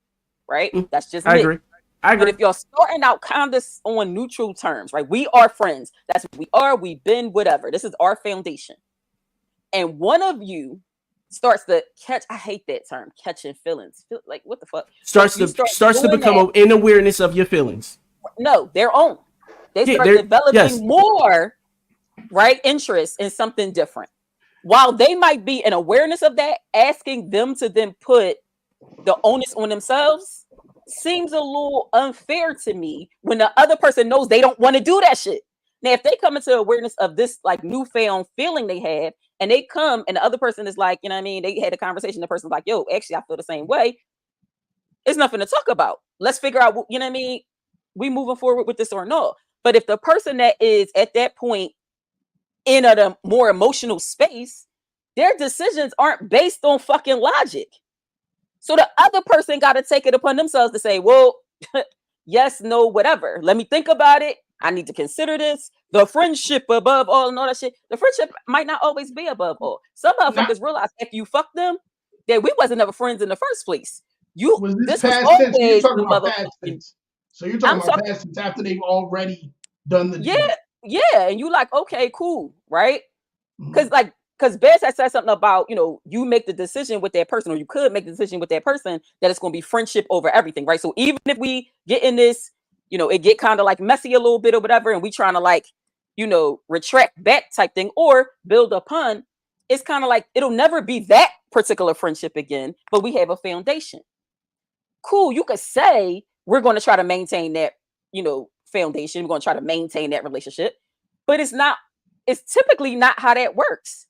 right? That's just I agree. But if you're starting out kind of on neutral terms, right? We are friends. That's what we are. We've been whatever. This is our foundation. And one of you starts to catch. I hate that term, catching feelings. Like what the fuck? Starts to become an awareness of your feelings. No, their own. They start developing more, right? Interest in something different. While they might be an awareness of that, asking them to then put the onus on themselves seems a little unfair to me when the other person knows they don't want to do that shit. Now, if they come into awareness of this like newfound feeling they had, and they come and the other person is like, they had a conversation, the person's like, yo, actually, I feel the same way. It's nothing to talk about. Let's figure out, we moving forward with this or no. But if the person that is at that point in a more emotional space, their decisions aren't based on fucking logic. So the other person got to take it upon themselves to say, well, yes, no, whatever. Let me think about it. I need to consider this. The friendship above all and all that shit. The friendship might not always be above all. Some motherfuckers realize if you fuck them, that we wasn't ever friends in the first place. This past tense? You're talking about past tense. So you're talking about past tense after they've already done the deal. Yeah. And you like, okay, cool, right? Because Bez had said something about, you make the decision with that person, or you could make the decision with that person that it's going to be friendship over everything, right? So even if we get in this, it get kind of like messy a little bit or whatever, and we trying to like, retract back type thing or build upon, it's kind of like it'll never be that particular friendship again, but we have a foundation. Cool. You could say we're going to try to maintain that, foundation. We're going to try to maintain that relationship, but it's typically not how that works.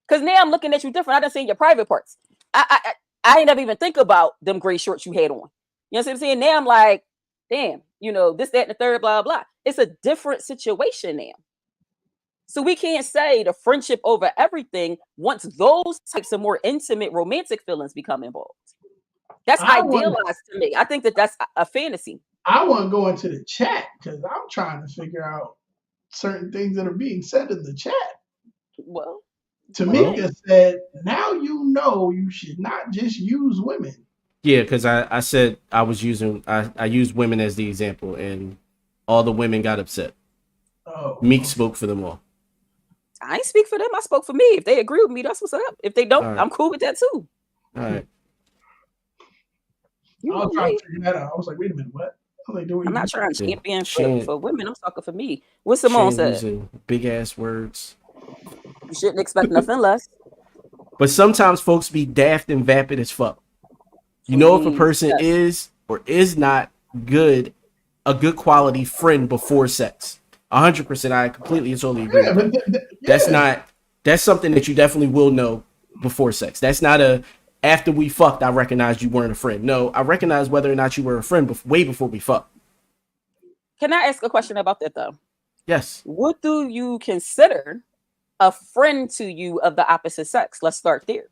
Because now I'm looking at you different. I done seen your private parts. I ain't never even think about them gray shorts you had on. You know what I'm saying? Now I'm like, damn, this, that, and the third, blah, blah. It's a different situation now. So we can't say the friendship over everything once those types of more intimate romantic feelings become involved. That's idealized to me. I think that's a fantasy. I want to go into the chat because I'm trying to figure out certain things that are being said in the chat. Well, Tamika said, now you should not just use women. Yeah, because I said I used women as the example, and all the women got upset. Meek spoke for them all. I ain't speak for them. I spoke for me. If they agree with me, that's what's up. If they don't, I'm cool with that too. All right. I was trying to figure that out. I was like, wait a minute, what? I'm not trying to champion for women. I'm talking for me. What Simone said. Big ass words. You shouldn't expect nothing less. But sometimes folks be daft and vapid as fuck. If a person is or is not a good quality friend before sex. 100%. I completely and totally agree. That's something that you definitely will know before sex. That's not after we fucked, I recognized you weren't a friend. No, I recognize whether or not you were a friend way before we fucked. Can I ask a question about that though? Yes. What do you consider a friend to you of the opposite sex? Let's start there.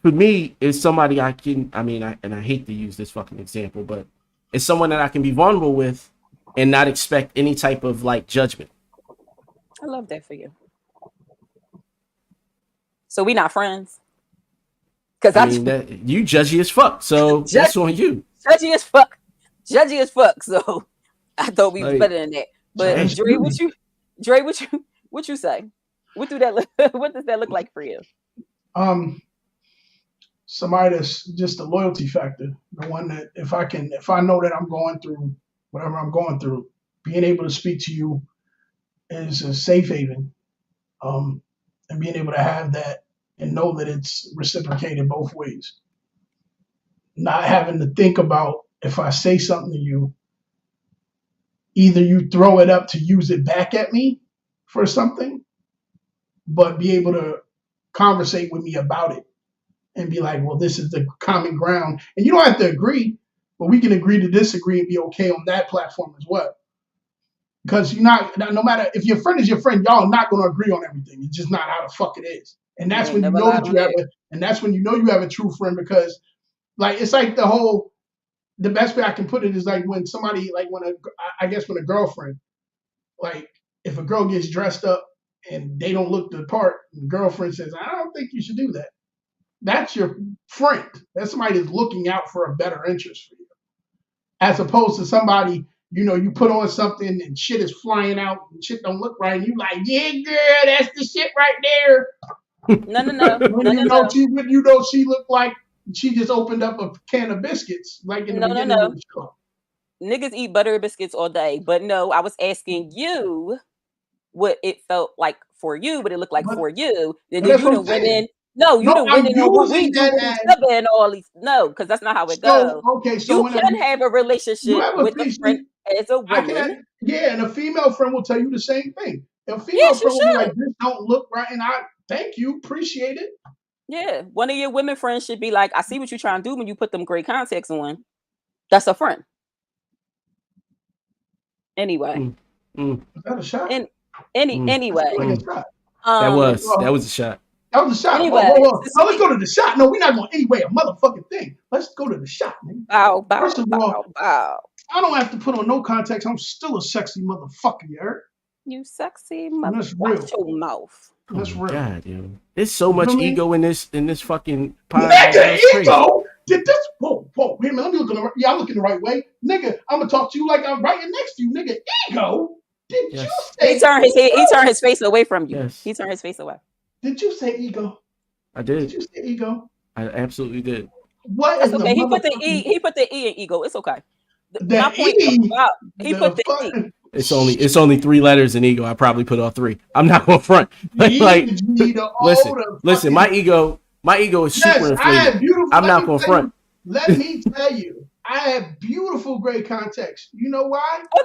for me, it's somebody I hate to use this fucking example, but it's someone that I can be vulnerable with and not expect any type of like judgment. I love that for you. So we not friends? Because I mean, that you judgy as fuck, so that's on you. Judgy as fuck. Judgy as fuck. So I thought we was Like, better than that. But Dre, what you say? What does that look like for you? Somebody that's just a loyalty factor. The one that if I know that I'm going through whatever I'm going through, being able to speak to you is a safe haven. And being able to have that and know that it's reciprocated both ways. Not having to think about if I say something to you, either you throw it up to use it back at me for something, but be able to conversate with me about it and be like, well, this is the common ground. And you don't have to agree, but we can agree to disagree and be okay on that platform as well. Because you're not, no matter if your friend is your friend, y'all are not going to agree on everything. It's just not how the fuck it is. And that's when you know that you have and that's when you know you have a true friend, because like it's like the best way I can put it is like when somebody when a girlfriend, like if a girl gets dressed up and they don't look the part, and the girlfriend says, I don't think you should do that. That's your friend. That's somebody that's looking out for a better interest for you. As opposed to somebody, you put on something and shit is flying out and shit don't look right. And you like, yeah, girl, that's the shit right there. No. She looked like she just opened up a can of biscuits, like in the beginning of the show. Niggas eat butter biscuits all day, but no, I was asking you what it felt like for you, what it looked like for you. Then you done went in. No, you done went in on what we do with each other and all these. No, because that's not how it goes. Okay, so you can have a relationship with a friend as a woman. And a female friend will tell you the same thing. A female friend will be like, this don't look right, and I thank you, appreciate it. Yeah, one of your women friends should be like, I see what you're trying to do when you put them great contacts on. That's a friend. Anyway. Was that a shot? Anyway. Like a shot. That was a shot. That was a shot. Anyway, whoa. No, let's go to the shot. No, we're not going anyway. A motherfucking thing. Let's go to the shot, man. First of all, I don't have to put on no contacts. I'm still a sexy motherfucker, you heard? You sexy motherfucker. That's real. Watch your mouth. That's real. God, yo. There's so much ego in this fucking podcast. Nigga, ego? Did this? Whoa. Wait a minute. Let me look in I'm looking the right way. Nigga, I'm going to talk to you like I'm right next to you. Nigga, ego? Did you say he turned his face away from you. Yes. He turned his face away. Did you say ego? I did. Did you say ego? I absolutely did. What is okay. He put the E in ego. It's okay. My point about he put the E. It's only 3 letters in ego. I probably put all 3. I'm not going front. Listen. My ego is super inflated. I'm not going front. Let me tell you, I have beautiful gray contacts. You know why? Oh,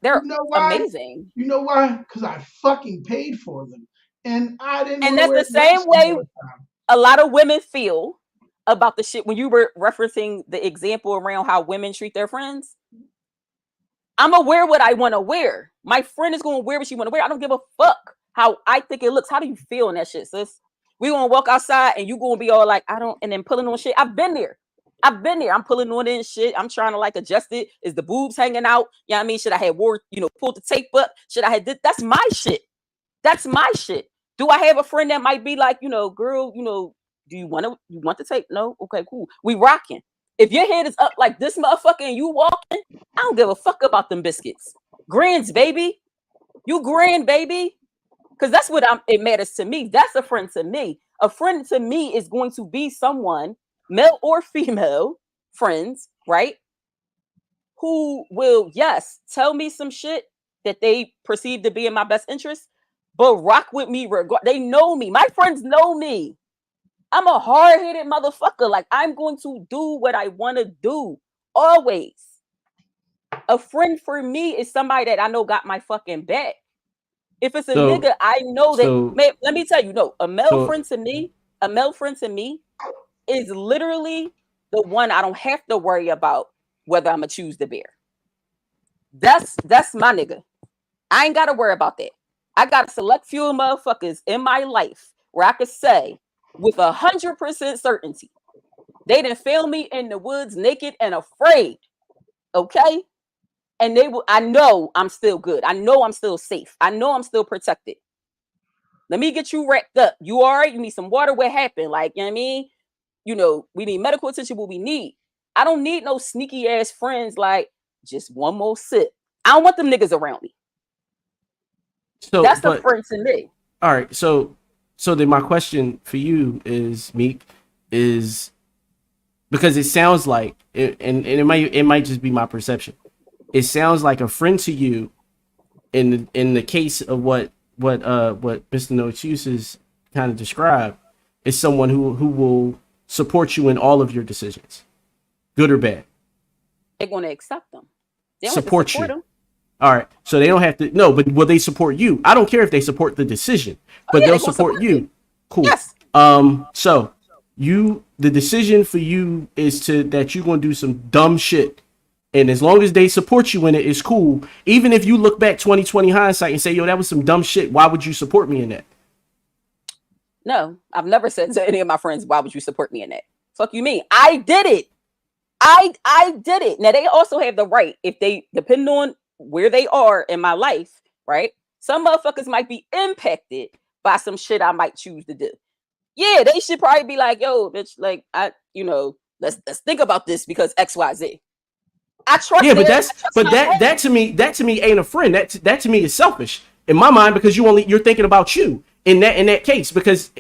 they're amazing. You know why? Because I fucking paid for them, and I didn't. And that's the same way a lot of women feel about the shit when you were referencing the example around how women treat their friends. I'm gonna wear what I want to wear. My friend is gonna wear what she want to wear. I don't give a fuck how I think it looks. How do you feel in that shit, sis? We gonna walk outside and you gonna be all like, I don't, and then pulling on shit. I've been there. I'm pulling on it and shit. I'm trying to like adjust it. Is the boobs hanging out? You know what I mean? Should I have pulled the tape up? Should I have did? That's my shit. That's my shit. Do I have a friend that might be like, girl, do you want the tape? No? Okay, cool. We rocking. If your head is up like this motherfucker and you walking, I don't give a fuck about them biscuits. Grands, baby. You grand, baby. Because that's what it matters to me. That's a friend to me. A friend to me is going to be someone, male or female friends, right? Who will, yes, tell me some shit that they perceive to be in my best interest, but rock with me. They know me. My friends know me. I'm a hard-headed motherfucker. Like, I'm going to do what I want to do. Always. A friend for me is somebody that I know got my fucking back. If it's a nigga, I know that. Let me tell you, a male friend to me is literally the one I don't have to worry about whether I'm gonna choose to bear. That's my nigga. I ain't gotta worry about that. I got a select few motherfuckers in my life where I could say, with 100% certainty. They didn't fail me in the woods naked and afraid. Okay? And they will, I know I'm still good. I know I'm still safe. I know I'm still protected. Let me get you wrapped up. You all right? You need some water? What happened? Like, you know what I mean? You know, we need medical attention, what we need. I don't need no sneaky ass friends like just one more sip. I don't want them niggas around me. So that's the friend to me. All right. So then my question for you is, Meek, is because it sounds like and it might just be my perception. It sounds like a friend to you in the case of what Mr. No Excuses kind of described is someone who will support you in all of your decisions, good or bad. They're going to accept them. They don't support you. Them. All right. So they don't have to. No, but will they support you? I don't care if they support the decision, but they'll support you. Cool. Yes. So the decision for you is that you're going to do some dumb shit. And as long as they support you in it, it's cool. Even if you look back 20/20 hindsight and say, yo, that was some dumb shit, why would you support me in that? No, I've never said to any of my friends, why would you support me in that? Fuck you mean? I did it. I did it. Now, they also have the right, if they, depending on where they are in my life, right? Some motherfuckers might be impacted by some shit I might choose to do. Yeah, they should probably be like, yo, bitch, like, let's think about this because XYZ. I trust. Yeah, that to me ain't a friend. That to me is selfish in my mind because you're thinking about you in that case because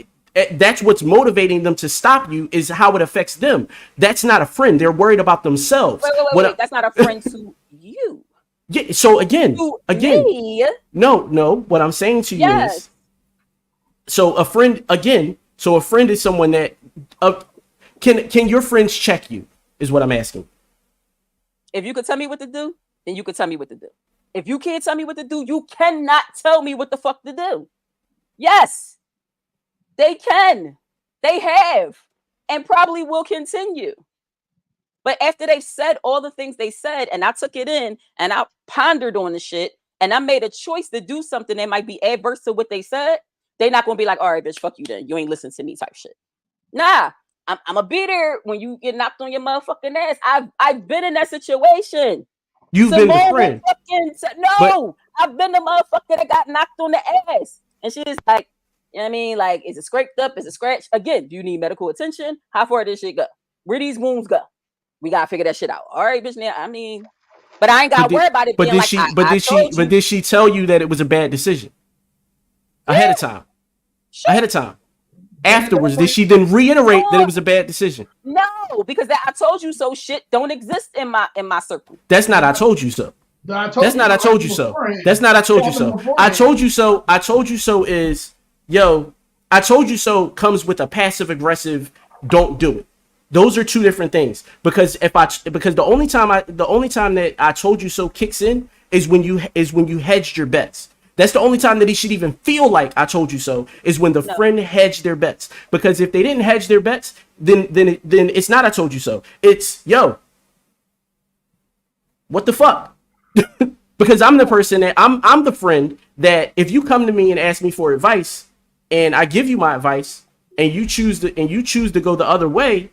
that's what's motivating them to stop you is how it affects them. That's not a friend. They're worried about themselves. Wait, that's not a friend to you. Yeah. So again, me? No. What I'm saying to you is, so a friend is someone that can your friends check you is what I'm asking. If you could tell me what to do, then you could tell me what to do. If you can't tell me what to do, you cannot tell me what the fuck to do. Yes, they can. They have and probably will continue. But after they've said all the things they said, and I took it in and I pondered on the shit and I made a choice to do something that might be adverse to what they said, they're not going to be like, all right, bitch, fuck you then. You ain't listen to me type shit. Nah. I'm gonna be there when you get knocked on your motherfucking ass. I've been in that situation. You've been the friend. I've been the motherfucker that got knocked on the ass. And she's like, you know what I mean? Like, is it scraped up? Is it scratched? Again, do you need medical attention? How far did this shit go? Where these wounds go? We gotta figure that shit out. All right, bitch. Now, I mean, but I ain't gotta worry about it. But did she tell you that it was a bad decision ahead of time? Sure. Ahead of time. Afterwards, did she then reiterate that it was a bad decision? No, because that I told you so shit don't exist in my circle. That's not I told you so. That's not I told you so. That's not I told you so. I told you so. I told you so is, yo, I told you so comes with a passive aggressive don't do it. Those are two different things. Because the only time that I told you so kicks in is when you hedged your bets. That's the only time that he should even feel like I told you so is when the friend hedged their bets. Because if they didn't hedge their bets, then it's not I told you so. It's, yo, what the fuck? Because I'm the person that I'm the friend that if you come to me and ask me for advice and I give you my advice and you choose to go the other way,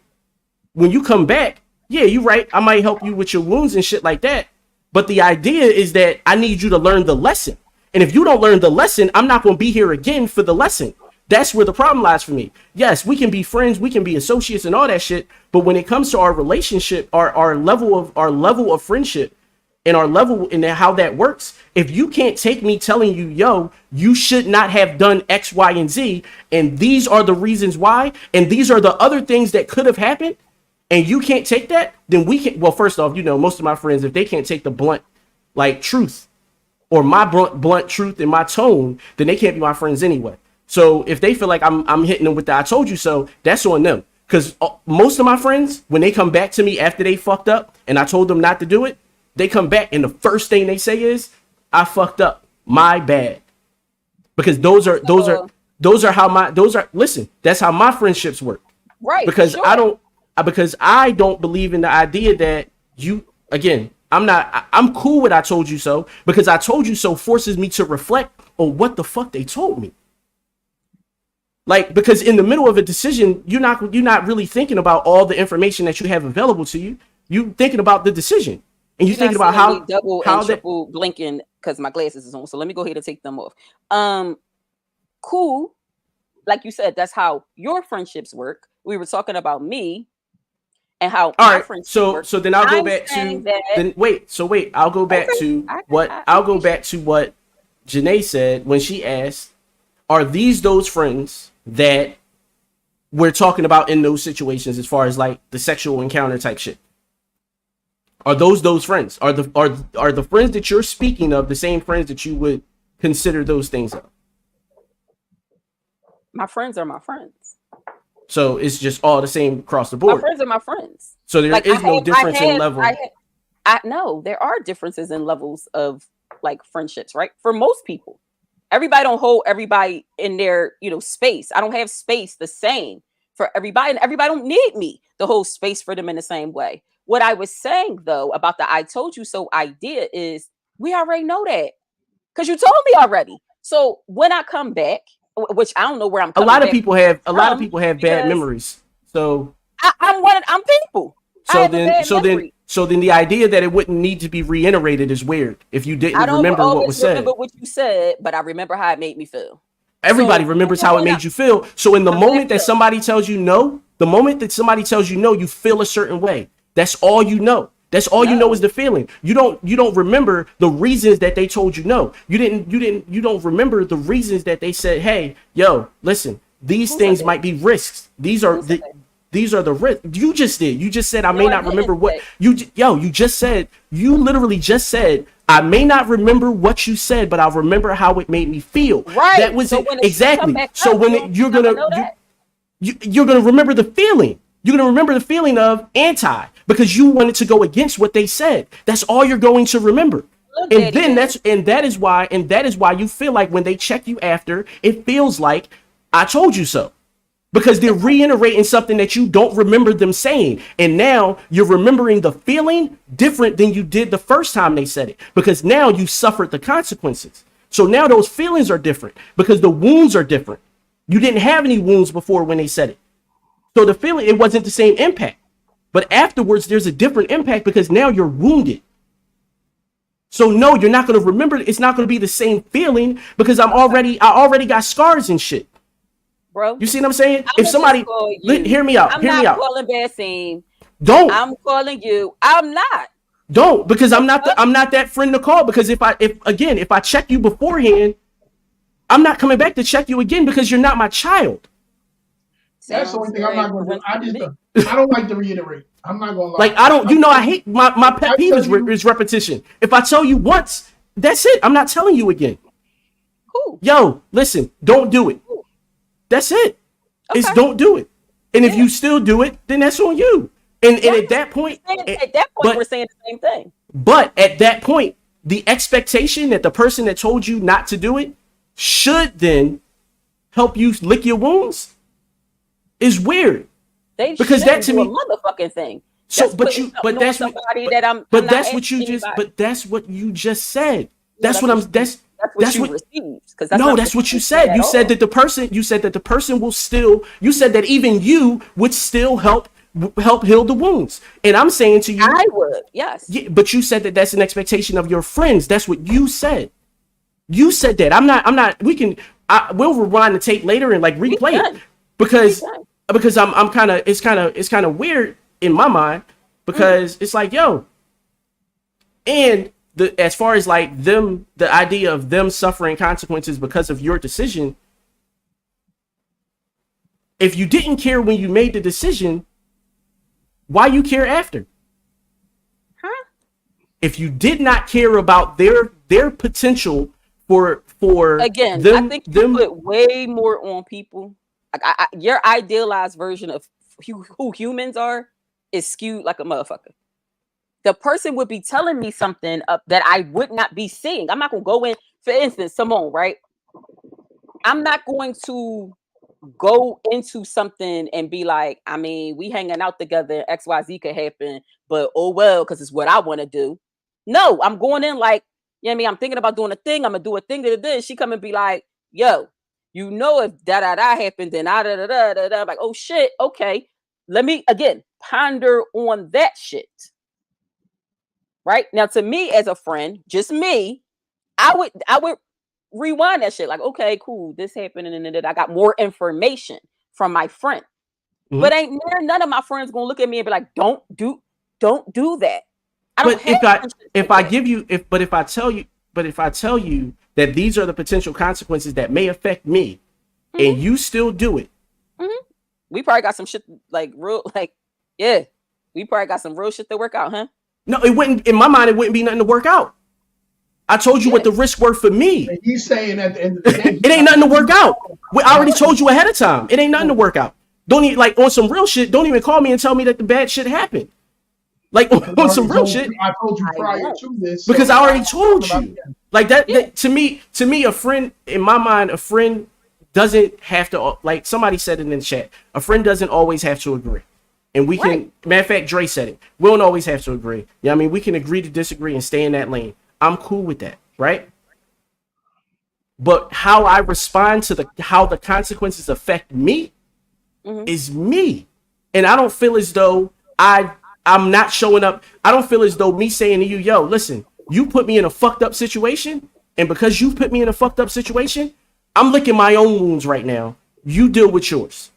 when you come back, yeah, you're right. I might help you with your wounds and shit like that. But the idea is that I need you to learn the lesson. And if you don't learn the lesson, I'm not going to be here again for the lesson. That's where the problem lies for me. Yes, we can be friends, we can be associates and all that shit. But when it comes to our relationship, our level of friendship and our level in how that works, if you can't take me telling you, yo, you should not have done X, Y, and Z, and these are the reasons why, and these are the other things that could have happened, and you can't take that, then we can. Well, first off, most of my friends, if they can't take the blunt, like truth, or my blunt truth and my tone, then they can't be my friends anyway. So if they feel like I'm hitting them with the I told you so, that's on them. Because most of my friends, when they come back to me after they fucked up and I told them not to do it, they come back and the first thing they say is, I fucked up. My bad. Because listen, that's how my friendships work. Right. Because sure. I don't believe in the idea that I'm cool with I told you so, because I told you so forces me to reflect on what the fuck they told me. Like, because in the middle of a decision, you're not really thinking about all the information that you have available to you. You thinking about the decision, and you're thinking about how double how and that. triple blinking because my glasses is on. So let me go ahead and take them off. Cool. Like you said, that's how your friendships work. We were talking about me and how All my right, friendships so work. so then I'll go I'm back saying to that. then wait. I'll go back Okay, to I what I'll go back to what Janae said when she asked, "Are these those friends that we're talking about in those situations as far as like the sexual encounter type shit? Are those friends? Are the friends that you're speaking of the same friends that you would consider those things of? My friends are my friends. So it's just all the same across the My board. friends are my friends. So there Like is no difference in level. I know there are differences in levels of like friendships, right? For most people, everybody don't hold everybody in their space. I don't have space the same for everybody, and everybody don't need me to hold space for them in the same way. What I was saying though about the "I told you so" idea is we already know that because you told me already. So when I come back, which I don't know where I'm A coming lot of back people have from, bad because memories. So I'm people. I have a bad memory. so then the idea that it wouldn't need to be reiterated is weird if you I didn't don't remember what was always remember said. what you said, but I remember how it made me feel. Everybody So remembers even how it when made you feel. So in the I'm back moment that up, somebody tells you no, you feel a certain way. That's all you know. That's all you know is no, the feeling. You don't remember the reasons that they told you no. You don't remember the reasons that they said, "Hey, yo, listen, these who said things that? might be risks. Who said that? These are the risks." You just did. You just said, "I may No, I not didn't remember what say. you just said. You literally just said, "I may not remember what you said, but I'll remember how it made me feel." That Right. was So it. when the shit come Exactly. back So up, when you never know that. you're gonna remember the feeling. You're gonna remember the feeling of anti because you wanted to go against what they said. That's all you're going to remember. Look, And Daddy then Dad. that is why you feel like when they check you after, it feels like I told you so. Because they're reiterating something that you don't remember them saying. And now you're remembering the feeling different than you did the first time they said it. Because now you suffered the consequences. So now those feelings are different because the wounds are different. You didn't have any wounds before when they said it. So the feeling, it wasn't the same impact. But afterwards, there's a different impact because now you're wounded. So no, you're not going to remember. It's not going to be the same feeling because I already got scars and shit. Bro, You see what I'm saying? I'm If gonna just somebody, call you. hear me out, I'm not calling Basim. Don't, I'm calling you. I'm not. because The fuck? I'm not that friend to call because if I check you beforehand, I'm not coming back to check you again because you're not my child. That's the Sounds only thing I'm very not going to do. parental to me. I don't like to reiterate. I'm not going to lie. Like I don't, I hate my If pet I peeve tell you, is repetition. If I tell you once, that's it. I'm not telling you again. Cool. Yo, listen, don't do it. Cool. That's it. It's Okay. don't do it. And if Yeah. you still do it, then that's on you. And Yeah. at that point, At that point, we're saying the same thing. but at that point, the expectation that the person that told you not to do it should then help you lick your wounds is weird. They Because shouldn't that to do a me, motherfucking thing. so That's putting something on somebody that I'm not that's what you asking just anybody. but that's what you just said. No, That's what I'm that's what you received. Because that's no, not that's what you you said. at You said all. that the person will still, you said that even you would still help heal the wounds. And I'm saying to you, I would, yes. yeah, but you said that that's an expectation of your friends. That's what you said. You said that. I'm not, we'll rewind the tape later and like We replay it can. because, We can. I'm kind of, it's kind of weird in my mind because it's like, yo, and as far as like them, the idea of them suffering consequences because of your decision, if you didn't care when you made the decision, why you care after? Huh? If you did not care about their potential for Again, them, I think you put way more on people. Like your idealized version of who humans are is skewed like a motherfucker. The person would be telling me something that I would not be seeing. I'm not gonna go in, for instance, Simone, right? I'm not going to go into something and be like, I mean, we hanging out together, XYZ could happen, but oh well, because it's what I want to do. No, I'm going in like, you know what I mean? I'm thinking about doing a thing, I'm gonna do a thing to this. She come and be like, yo, You know, if da da da happened, then da da da da da. Like, oh shit, okay. Let me again ponder on that shit. Right now, to me as a friend, just me, I would rewind that shit. Like, okay, cool, this happened, and then I got more information from my friend. But ain't none of my friends gonna look at me and be like, don't do that. I don't but if I tell you that these are the potential consequences that may affect me, and you still do it, we probably got some shit like real, like, yeah, we probably got some real shit to work out, huh? No, it wouldn't. In my mind, it wouldn't be nothing to work out. I told you what the risks were for me. And he's saying at the end of the day, it ain't nothing to work out. I already told you ahead of time. It ain't nothing to work out. Don't even, like, on some real shit. Don't even call me and tell me that the bad shit happened. Like, on some real shit. I told you prior to this because I already told you. Like that to me, a friend, in my mind, a friend doesn't have to, like somebody said it in the chat. A friend doesn't always have to agree. And we can, matter of fact, Dre said it. We don't always have to agree. Yeah, I mean, we can agree to disagree and stay in that lane. I'm cool with that, right? But how I respond to how the consequences affect me is me. And I don't feel as though I'm not showing up. I don't feel as though me saying to you, yo, listen, you put me in a fucked up situation. And because you put me in a fucked up situation, I'm licking my own wounds right now. You deal with yours.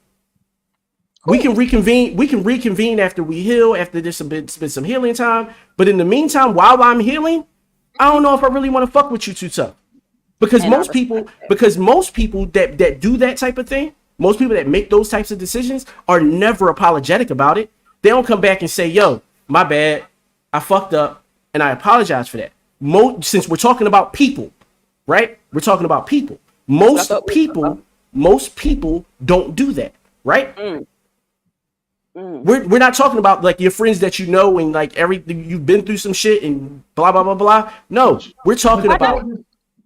Cool. We can reconvene after we heal, after there's been some healing time. But in the meantime, while I'm healing, I don't know if I really want to fuck with you too tough. Because most people that do that type of thing, most people that make those types of decisions are never apologetic about it. They don't come back and say, yo, my bad, I fucked up, and I apologize for that. Since we're talking about people, right? We're talking about people. Most people don't do that, right? We're not talking about like your friends that you know and like you've been through some shit and blah blah blah blah. No, we're talking about.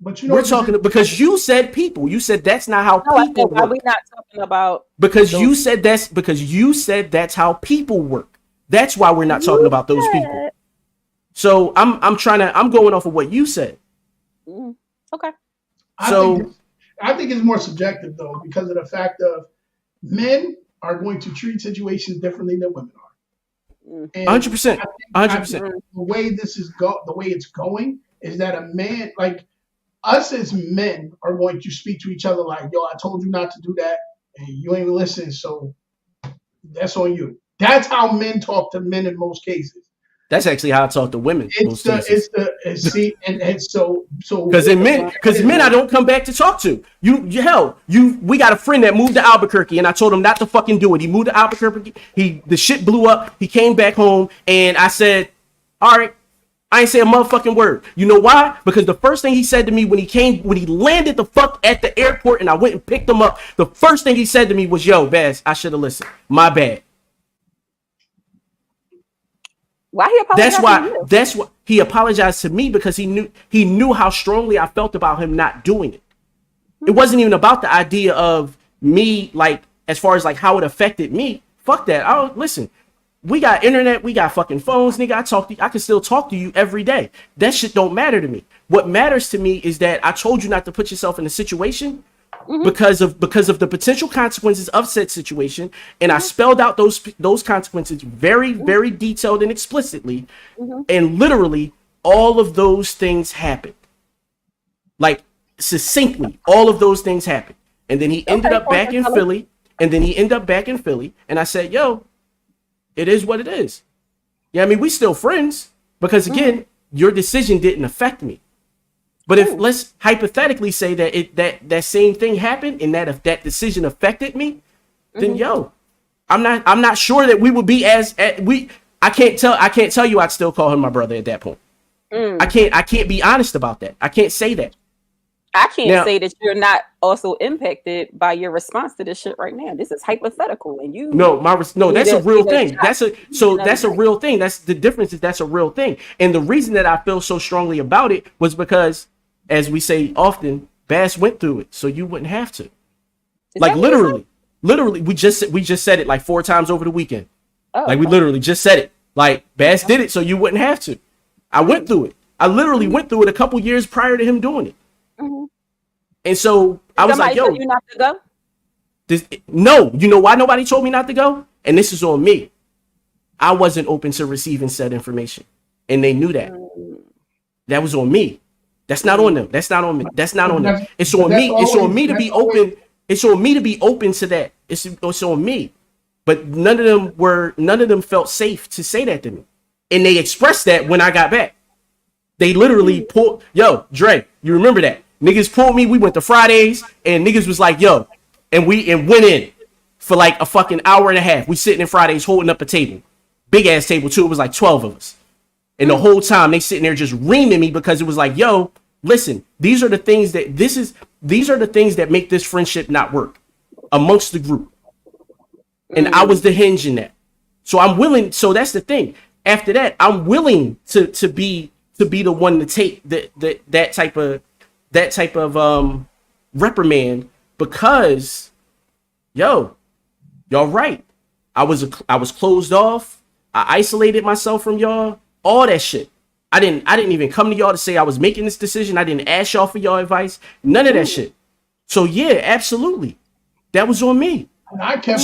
Because you said people. You said that's not how people work. Why we not talking about? Because you said that's how people work. That's why we're not talking about those people. So I'm going off of what you said. Okay. I think it's more subjective though, because of the fact of men are going to treat situations differently than women are. 100%. 100%. The way the way it's going is that a man, like us as men, are going to speak to each other like, yo, I told you not to do that, and you ain't listen, so that's on you. That's how men talk to men in most cases. That's actually how I talk to women. Because in men I don't come back to talk to. We got a friend that moved to Albuquerque and I told him not to fucking do it. He moved to Albuquerque. The shit blew up. He came back home and I said, all right, I ain't say a motherfucking word. You know why? Because the first thing he said to me when he landed the fuck at the airport and I went and picked him up, the first thing he said to me was, yo, Baz, I should have listened. My bad. Why he apologized? That's why he apologized to me, because he knew how strongly I felt about him not doing it. It wasn't even about the idea of me, like, as far as like how it affected me. Fuck that. Listen, we got internet, we got fucking phones, nigga. I can still talk to you every day. That shit don't matter to me. What matters to me is that I told you not to put yourself in a situation because of the potential consequences of said situation, and I spelled out those consequences very, very detailed and explicitly, and literally all of those things happened, like succinctly. All of those things happened, and then he ended up back in Philly, and I said, "Yo, it is what it is." Yeah, I mean, we still friends because again, your decision didn't affect me. But if let's hypothetically say that that same thing happened and that if that decision affected me, then I'm not sure that we would be I can't tell you I'd still call him my brother at that point. I can't be honest about that. I can't say that. I can't say that you're not also impacted by your response to this shit right now. This is hypothetical, and you. That's a real thing. That's a real thing. That's the difference. That's a real thing. And the reason that I feel so strongly about it was because, as we say often, Bass went through it, so you wouldn't have to. Like literally, we just said it like 4 times over the weekend. We literally just said it. Like Bass did it, so you wouldn't have to. I went through it. I literally went through it a couple years prior to him doing it. And so I was like, Somebody yo, told you not to go? no, you know why nobody told me not to go? And this is on me. I wasn't open to receiving said information. And they knew that. That was on me. That's not on them. That's not on me. That's not on them. It's on me. It's on me to be open. It's on me to be open to that. It's on me. But none of them felt safe to say that to me. And they expressed that when I got back. They literally pulled, yo, Dre, you remember that? Niggas pulled me, we went to Fridays, and niggas was like, yo, and went in for like a fucking hour and a half. We sitting in Fridays holding up a table. Big ass table too. It was like 12 of us. And the whole time they sitting there just reaming me because it was like, yo, listen, these are the things that make this friendship not work amongst the group. And I was the hinge in that. So I'm willing. So that's the thing. After that, I'm willing to be the one to take that type of reprimand because, yo, y'all right. I was closed off. I isolated myself from y'all. All that shit. I didn't even come to y'all to say I was making this decision. I didn't ask y'all for y'all advice. None of that shit. So yeah, absolutely, that was on me. I kept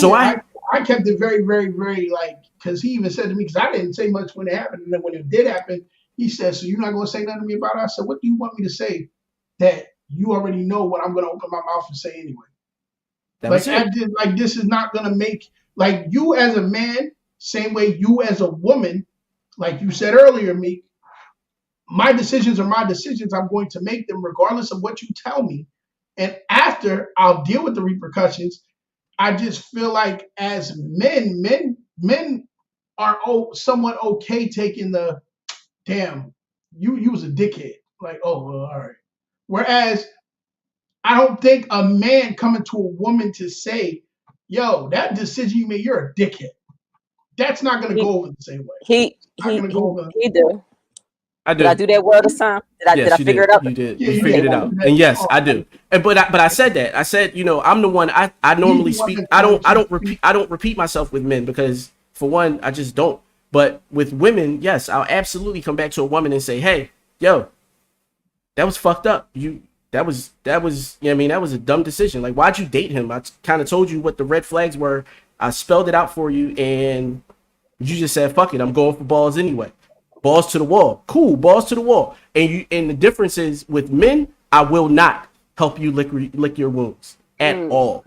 it very, very, very like, because he even said to me, because I didn't say much when it happened, and then when it did happen, he said, "So you're not going to say nothing to me about it?" I said, "What do you want me to say that you already know what I'm going to open my mouth and say anyway?" This is not going to make like you as a man, same way you as a woman, like you said earlier, Meek. My decisions are my decisions. I'm going to make them regardless of what you tell me, and after I'll deal with the repercussions. I just feel like as men are somewhat okay taking the damn, you was a dickhead. Like, oh, well, all right. Whereas I don't think a man coming to a woman to say, yo, that decision you made, you're a dickhead. That's not going to go over the same way. He do. I do. Did I do that well this time? Did I figure it out? You did. You figured it out. And yes, I do. But I said that. I said, you know, I'm the one. I normally speak. I don't repeat myself with men because for one, I just don't. But with women, yes, I'll absolutely come back to a woman and say, hey, yo, that was fucked up. That was you know what I mean, that was a dumb decision. Like, why'd you date him? I kind of told you what the red flags were. I spelled it out for you, and you just said, fuck it, I'm going for balls anyway. Balls to the wall. Cool, balls to the wall. And the difference is with men, I will not help you lick your wounds at all.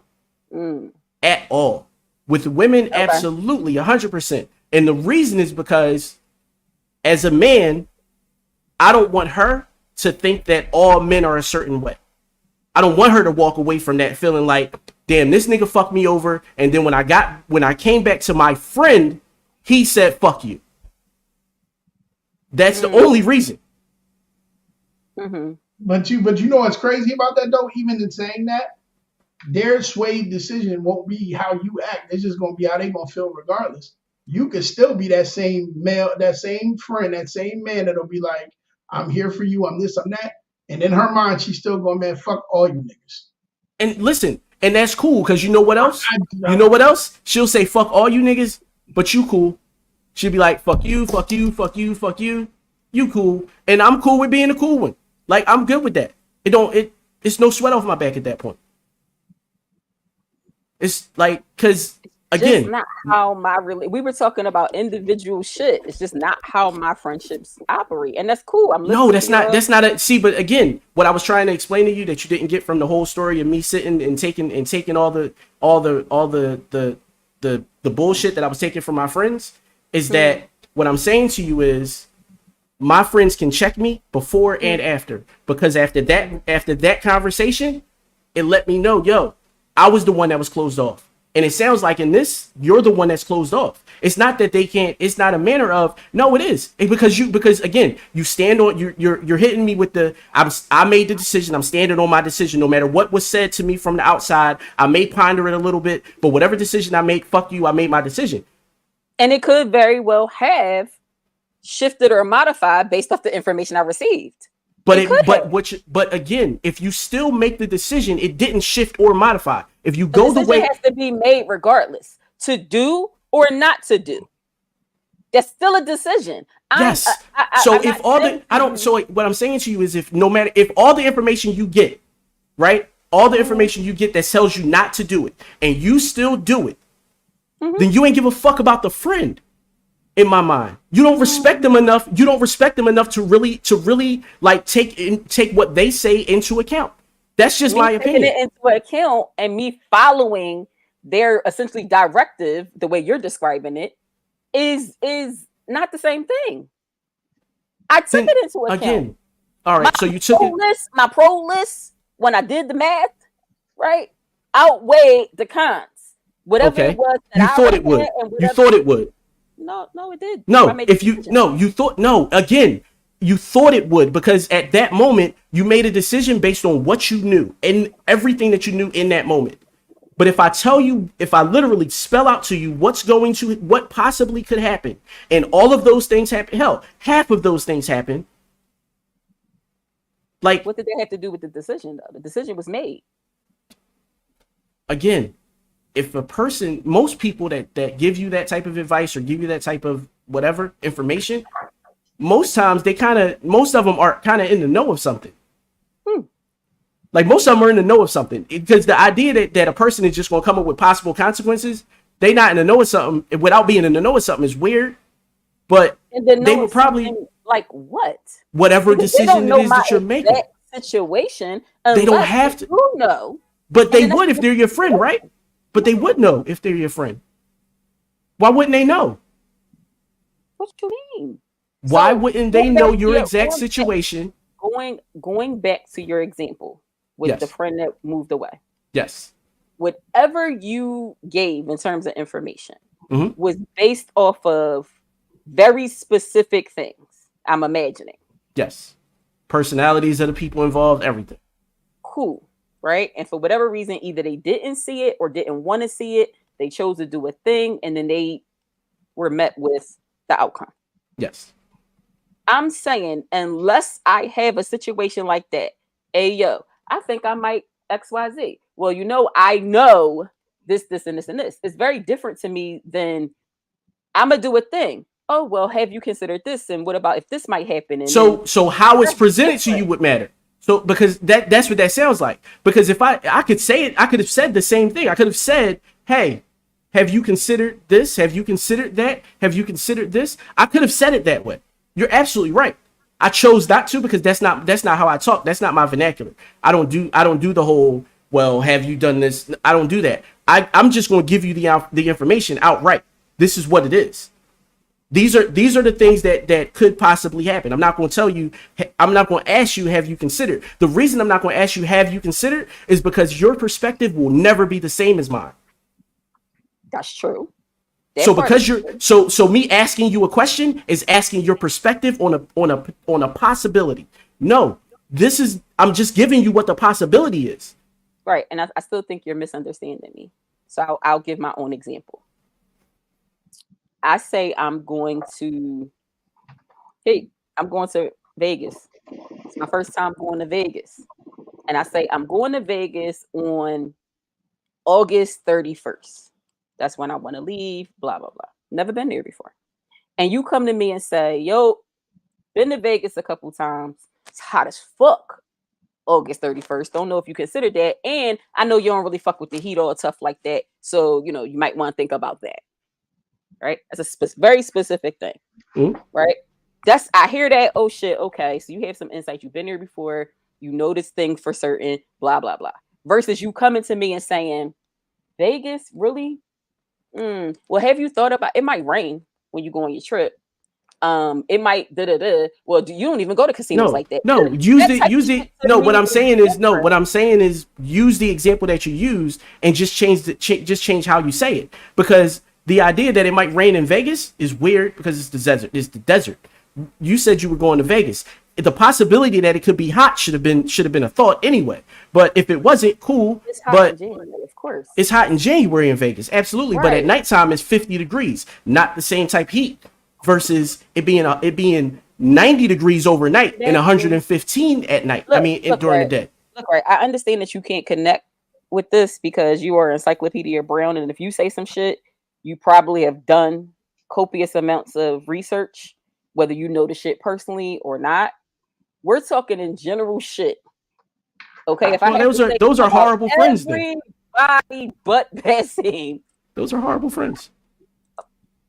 At all. With women, okay. Absolutely, 100%. And the reason is because as a man, I don't want her to think that all men are a certain way. I don't want her to walk away from that feeling like, damn, this nigga fucked me over. And then when I came back to my friend, he said, fuck you. That's the only reason. Mm-hmm. But you know what's crazy about that though? Even in saying that, their swayed decision won't be how you act. It's just gonna be how they gonna feel regardless. You could still be that same male, that same friend, that same man that'll be like, I'm here for you, I'm this, I'm that. And in her mind, she's still going, man, fuck all you niggas. And listen, and that's cool, because you know what else? You know what else? She'll say, fuck all you niggas, but you cool. She'll be like, fuck you, fuck you, fuck you, fuck you. You cool. And I'm cool with being the cool one. Like, I'm good with that. It's no sweat off my back at that point. It's like, because again, just not how we were talking about individual shit. It's just not how my friendships operate, and that's cool. That's not a see. But again, what I was trying to explain to you that you didn't get from the whole story of me sitting and taking all the bullshit that I was taking from my friends is that what I'm saying to you is my friends can check me before and after, because after that conversation, it let me know, yo, I was the one that was closed off. And it sounds like in this, you're the one that's closed off. It's not that they can't, it's not a manner of, no, it is. Because again, you stand on, you're hitting me with I made the decision. I'm standing on my decision. No matter what was said to me from the outside, I may ponder it a little bit, but whatever decision I make, fuck you, I made my decision. And it could very well have shifted or modified based off the information I received. But again, if you still make the decision, it didn't shift or modify. If you go the way, it has to be made regardless to do or not to do. That's still a decision. Yes. So what I'm saying to you is if all the information you get, right? All the information you get that tells you not to do it, and you still do it, then you ain't give a fuck about the friend. In my mind, you don't respect them enough. You don't respect them enough to really like take what they say into account. That's just my opinion. Taking it into account and me following their essentially directive, the way you're describing it, is not the same thing. I took it into account. Again, all right. So you took my pro list when I did the math, right, outweighed the cons. Whatever it was that you thought it would. You thought it would. No, it did. No, you thought it would, because at that moment you made a decision based on what you knew and everything that you knew in that moment. But if I literally spell out to you what possibly could happen, and all of those things happen, hell, half of those things happen. Like, what did that have to do with the decision though? The decision was made. Again, if a person, most people that give you that type of advice or give you that type of whatever information, most of them are kind of in the know of something. Like, most of them are in the know of something, because the idea that a person is just going to come up with possible consequences, they not in the know of something without being in the know of something is weird. But they would probably like whatever decision it is that you're making. Situation, they don't have to know, but they would if they're your friend, right? But they would know if they're your friend. Why wouldn't they know? What you mean? Why wouldn't they know your exact situation? Going back to your example with the friend that moved away. Yes. Whatever you gave in terms of information was based off of very specific things, I'm imagining. Yes. Personalities of the people involved, everything. Cool. Right? And for whatever reason, either they didn't see it or didn't want to see it. They chose to do a thing, and then they were met with the outcome. Yes. I'm saying, unless I have a situation like that, hey, yo, I think I might XYZ. Well, I know this, and this, and this. It's very different to me than I'm going to do a thing. Oh, well, have you considered this? And what about if this might happen? And so how it's presented to you would matter. So, because that's what that sounds like. Because if I could say it, I could have said the same thing. I could have said, hey, have you considered this? Have you considered that? Have you considered this? I could have said it that way. You're absolutely right. I chose not to, because that's not how I talk. That's not my vernacular. I don't do the whole, well, have you done this? I don't do that. I'm just going to give you the information outright. This is what it is. These are the things that could possibly happen. I'm not going to tell you. I'm not going to ask you, have you considered? The reason I'm not going to ask you, have you considered, is because your perspective will never be the same as mine. That's true. So because so me asking you a question is asking your perspective on a possibility. No, I'm just giving you what the possibility is. Right, and I still think you're misunderstanding me. So I'll give my own example. I say I'm going to Vegas. It's my first time going to Vegas. And I say I'm going to Vegas on August 31st. That's when I want to leave, blah, blah, blah. Never been there before. And you come to me and say, yo, been to Vegas a couple times. It's hot as fuck. August 31st. Don't know if you considered that. And I know you don't really fuck with the heat or tough like that. So, you might want to think about that. Right? That's a very specific thing. Right? I hear that. Oh shit. Okay. So you have some insight. You've been there before. You know this thing for certain, blah, blah, blah. Versus you coming to me and saying, Vegas, really? Well, have you thought about it? Might rain when you go on your trip. It might Well, you don't even go to casinos like that. No, what I'm saying is use the example that you used and just change how you say it, because the idea that it might rain in Vegas is weird because it's the desert. You said you were going to Vegas. The possibility that it could be hot should have been a thought anyway. But if it wasn't, cool. It's hot in January, of course. It's hot in January in Vegas, absolutely. Right. But at nighttime it's 50 degrees, not the same type heat. Versus it being 90 degrees overnight and 115 at night. During the day. Look, right. I understand that you can't connect with this because you are Encyclopedia Brown, and if you say some shit, you probably have done copious amounts of research, whether you know the shit personally or not. We're talking in general shit. Okay, if I Well, have to say those are about horrible friends then. everybody but Basim, Those are horrible friends.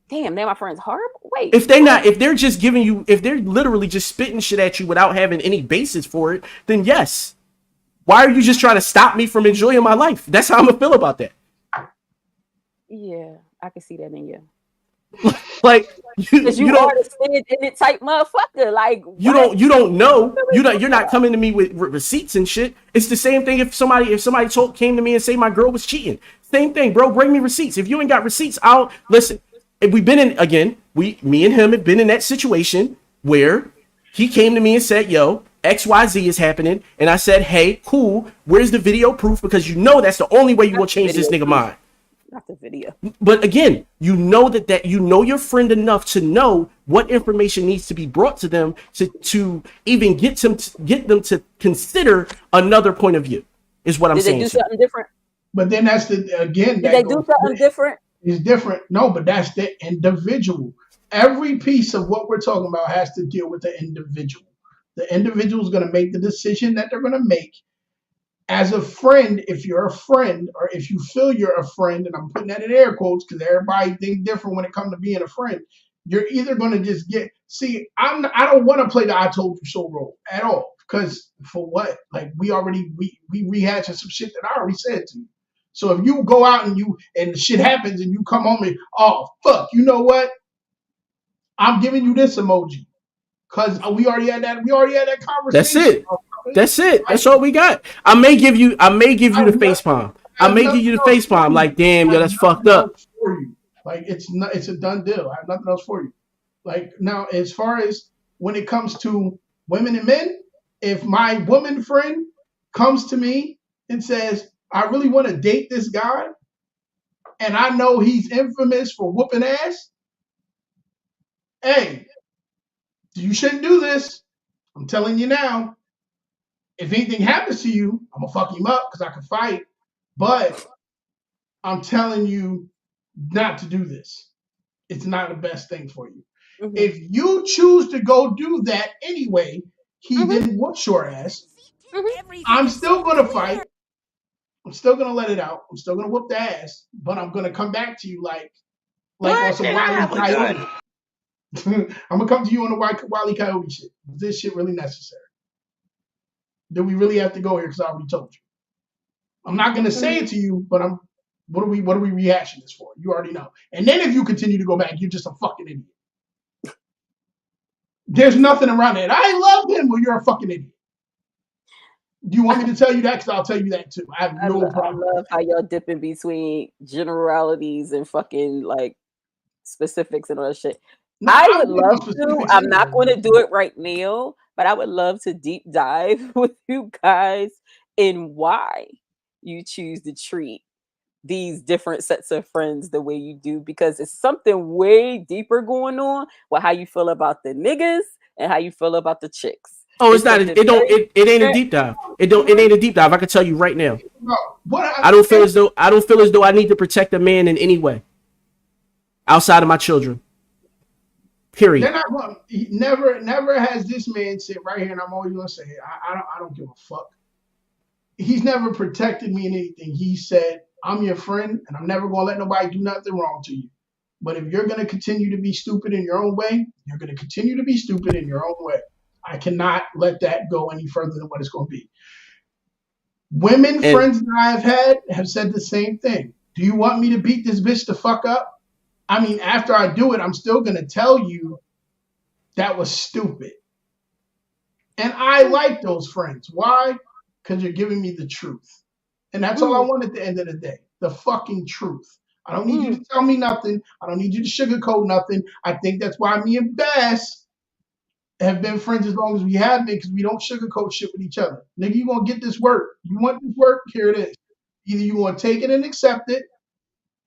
damn, they're my friends. Horrible. Wait, If they're just giving you, if they're literally just spitting shit at you without having any basis for it, then yes. Why are you just trying to stop me from enjoying my life? That's how I'm gonna feel about that. yeah, I can see that in you. Like Because you don't are the spin in it type motherfucker. Like you what? don't know you're not coming to me with receipts and shit. It's the same thing if somebody came to me and say my girl was cheating. Same thing, bro. Bring me receipts. If you ain't got receipts, I'll listen. If we've been in again, me and him have been in that situation where he came to me and said, "Yo, XYZ is happening," and I said, "Hey, cool. Where's the video proof? Because you know that's the only way you will change this nigga mind." Not the video. But again, you know that you know your friend enough to know what information needs to be brought to them to even get them to consider another point of view. Is what I'm saying. Did they do something different? But then that's the again. Did they do something different? It's different. No, but that's the individual. Every piece of what we're talking about has to deal with the individual. The individual is going to make the decision that they're going to make. As a friend, if you're a friend, or if you feel you're a friend, and I'm putting that in air quotes because everybody think different when it comes to being a friend, you're either going to just I don't want to play the I told you so role at all. Because for what? Like we rehashing some shit that I already said to you. So if you go out and the shit happens and you come home and, oh fuck, you know what? I'm giving you this emoji. Cause we already had that conversation. That's it. That's all we got. I may give you the face palm. I may give you the face palm. Like, damn, yo, that's fucked up. Like it's a done deal. I have nothing else for you. Like now, as far as when it comes to women and men, if my woman friend comes to me and says, I really want to date this guy, and I know he's infamous for whooping ass, hey, you shouldn't do this. I'm telling you now. If anything happens to you, I'm gonna fuck him up because I can fight. But I'm telling you not to do this. It's not the best thing for you. Mm-hmm. If you choose to go do that anyway, he then whoops your ass. Mm-hmm. I'm still gonna fight. I'm still gonna let it out. I'm still gonna whoop the ass, but I'm gonna come back to you like on some Wile E. Coyote. I'm gonna come to you on the Wile E. Coyote shit. Is this shit really necessary? Do we really have to go here? Because I already told you. I'm not gonna say it to you, but what are we rehashing this for? You already know. And then if you continue to go back, you're just a fucking idiot. There's nothing around it. I love him, well, you're a fucking idiot. Do you want me to tell you that? Because I'll tell you that too. I have no problem. I love how y'all dip in between generalities and fucking like specifics and all that shit. No, I would love to. I'm not going to do it right now, but I would love to deep dive with you guys in why you choose to treat these different sets of friends the way you do, because it's something way deeper going on with how you feel about the niggas and how you feel about the chicks. Oh, it's not. It ain't a deep dive. It ain't a deep dive. I can tell you right now. No, I don't feel as though I need to protect a man in any way outside of my children. Period. Never has this man sit right here, and I'm always gonna say, I don't give a fuck. He's never protected me in anything. He said, I'm your friend, and I'm never gonna let nobody do nothing wrong to you. But if you're gonna continue to be stupid in your own way, you're gonna continue to be stupid in your own way. I cannot let that go any further than what it's going to be. Friends that I've had have said the same thing. Do you want me to beat this bitch the fuck up? I mean, after I do it, I'm still going to tell you that was stupid. And I like those friends. Why? Because you're giving me the truth. And that's all I want at the end of the day. The fucking truth. I don't need you to tell me nothing. I don't need you to sugarcoat nothing. I think that's why me and Bass have been friends as long as we have been, because we don't sugarcoat shit with each other. Nigga, you gonna get this work. You want this work? Here it is. Either you want to take it and accept it,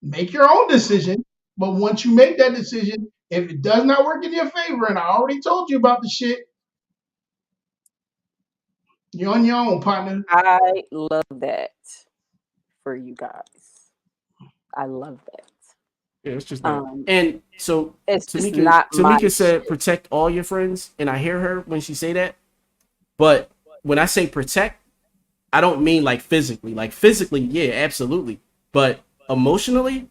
make your own decision. But once you make that decision, if it does not work in your favor, and I already told you about the shit, you're on your own, partner. I love that for you guys. I love that. Yeah, it's just that. And so it's Tamika said protect all your friends, and I hear her when she say that. But when I say protect, I don't mean like physically. Like physically, yeah, absolutely. But emotionally,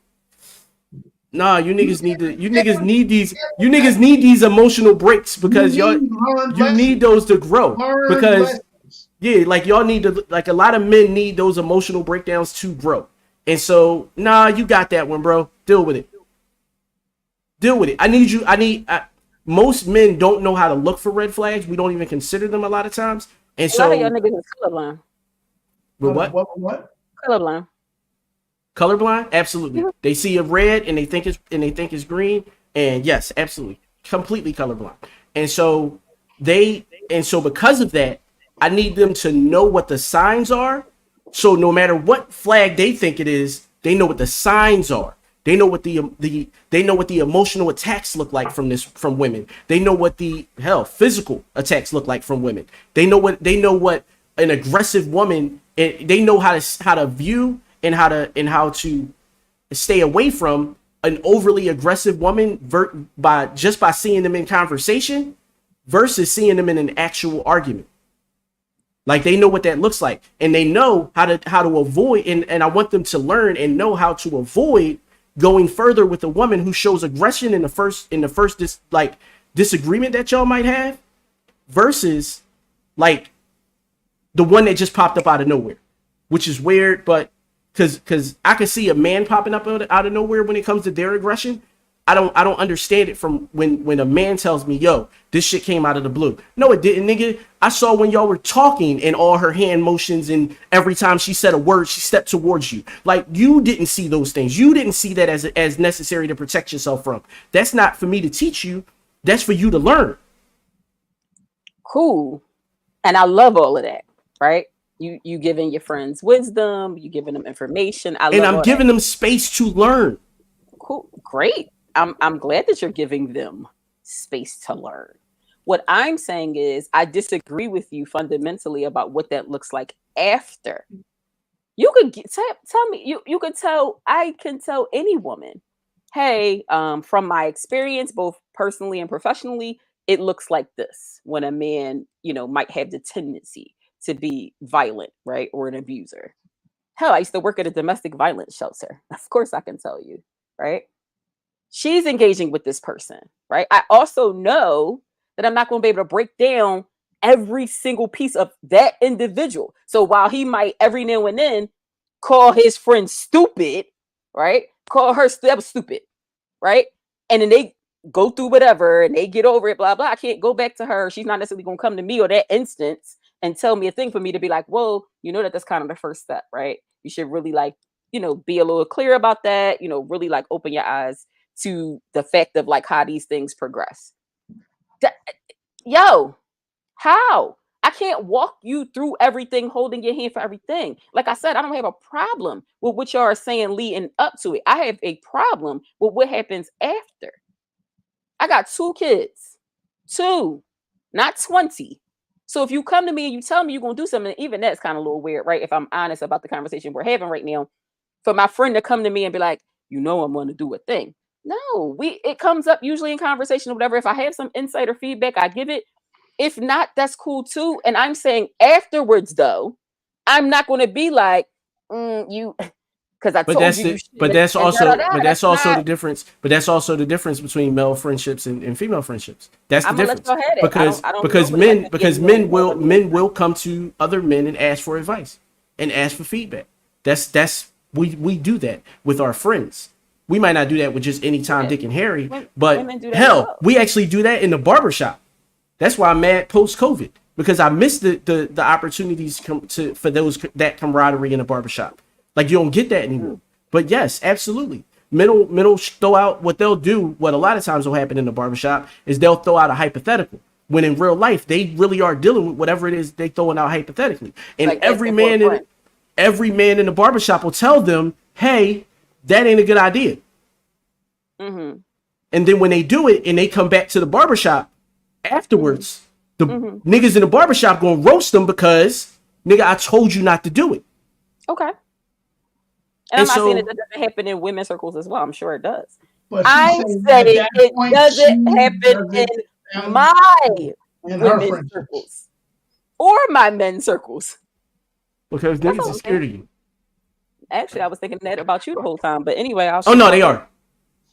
nah, you niggas need to. You niggas need these. You niggas need these emotional breaks because y'all. You need those to grow because yeah, like y'all need to. Like a lot of men need those emotional breakdowns to grow. And so, nah, you got that one, bro. Deal with it. Deal with it. I need you. Most men don't know how to look for red flags. We don't even consider them a lot of times. And A lot of so, y'all niggas is colorblind. but what? What? Colorblind. Colorblind? Absolutely. Yeah. They see a red and they think it's green. And yes, absolutely. Completely colorblind. And so because of that, I need them to know what the signs are. So no matter what flag they think it is, they know what the signs are. They know what they know what the emotional attacks look like from women. They know what the physical attacks look like from women. They know what an aggressive woman. They know how to view and how to stay away from an overly aggressive woman by seeing them in conversation versus seeing them in an actual argument. Like they know what that looks like, and they know how to avoid. And I want them to learn and know how to avoid going further with a woman who shows aggression in the first disagreement that y'all might have, versus like the one that just popped up out of nowhere, which is weird. But because I can see a man popping up out of nowhere when it comes to their aggression. I don't understand it from when a man tells me, yo, this shit came out of the blue. No, it didn't, nigga. I saw when y'all were talking and all her hand motions, and every time she said a word, she stepped towards you. Like, you didn't see those things. You didn't see that as necessary to protect yourself from. That's not for me to teach you. That's for you to learn. Cool. And I love all of that, right? You giving your friends wisdom, you giving them information. I'm giving them space to learn. Cool. Great. I'm glad that you're giving them space to learn. What I'm saying is I disagree with you fundamentally about what that looks like after. You could tell me, you could tell, I can tell any woman, hey, from my experience, both personally and professionally, it looks like this when a man, might have the tendency to be violent, right? Or an abuser. Hell, I used to work at a domestic violence shelter. Of course I can tell you, right? She's engaging with this person, right? I also know that I'm not going to be able to break down every single piece of that individual. So while he might every now and then call his friend stupid, right? Call her stupid, right? And then they go through whatever and they get over it, blah, blah. I can't go back to her. She's not necessarily going to come to me or that instance and tell me a thing for me to be like, whoa, that's kind of the first step, right? You should really be a little clear about that, really open your eyes to the fact of how these things progress. Yo, how? I can't walk you through everything, holding your hand for everything. Like I said, I don't have a problem with what y'all are saying leading up to it. I have a problem with what happens after. I got 2 kids, 2, not 20. So if you come to me and you tell me you're going to do something, even that's kind of a little weird, right? If I'm honest about the conversation we're having right now, for my friend to come to me and be like, I'm going to do a thing. No, it comes up usually in conversation or whatever. If I have some insight or feedback, I give it. If not, that's cool too. And I'm saying afterwards, though, I'm not going to be like, you, because I told you. But that's also the difference. But that's also the difference between male friendships and female friendships. That's the difference. Because men will come to other men and ask for advice and ask for feedback. We do that with our friends. We might not do that with just any Tom, Dick, and Harry, but hell, we actually do that in the barbershop. That's why I'm mad post-COVID, because I missed the opportunities for that camaraderie in the barbershop. Like, you don't get that anymore. But yes, absolutely. Men throw out what they'll do. What a lot of times will happen in the barbershop is they'll throw out a hypothetical, when in real life they really are dealing with whatever it is they throwing out hypothetically. And every man in the barbershop will tell them, hey, that ain't a good idea. Mm-hmm. And then when they do it and they come back to the barbershop afterwards, the niggas in the barbershop gonna roast them because, nigga, I told you not to do it. Okay. And I'm not saying it doesn't happen in women's circles as well. I'm sure it does. I say it doesn't happen in my women's circles or my men's circles. Because That's niggas all is I'm scared saying. of you. Actually, I was thinking that about you the whole time. But anyway, I'll Oh shut no, my they mouth.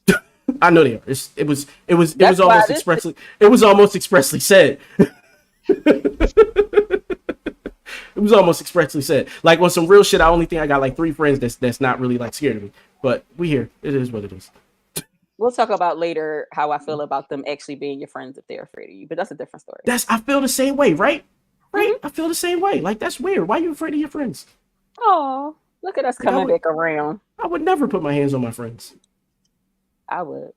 are. I know they are. It was That's why almost this expressly. It was almost expressly said. It was almost expressly said. Like on some real shit, I only think I got like 3 friends that's not really like scared of me. But we here. It is what it is. we'll talk about later how I feel about them actually being your friends if they're afraid of you. But that's a different story. I feel the same way, right? Right? Mm-hmm. I feel the same way. Like that's weird. Why are you afraid of your friends? Oh, look at us Like coming back around. I would never put my hands on my friends. I would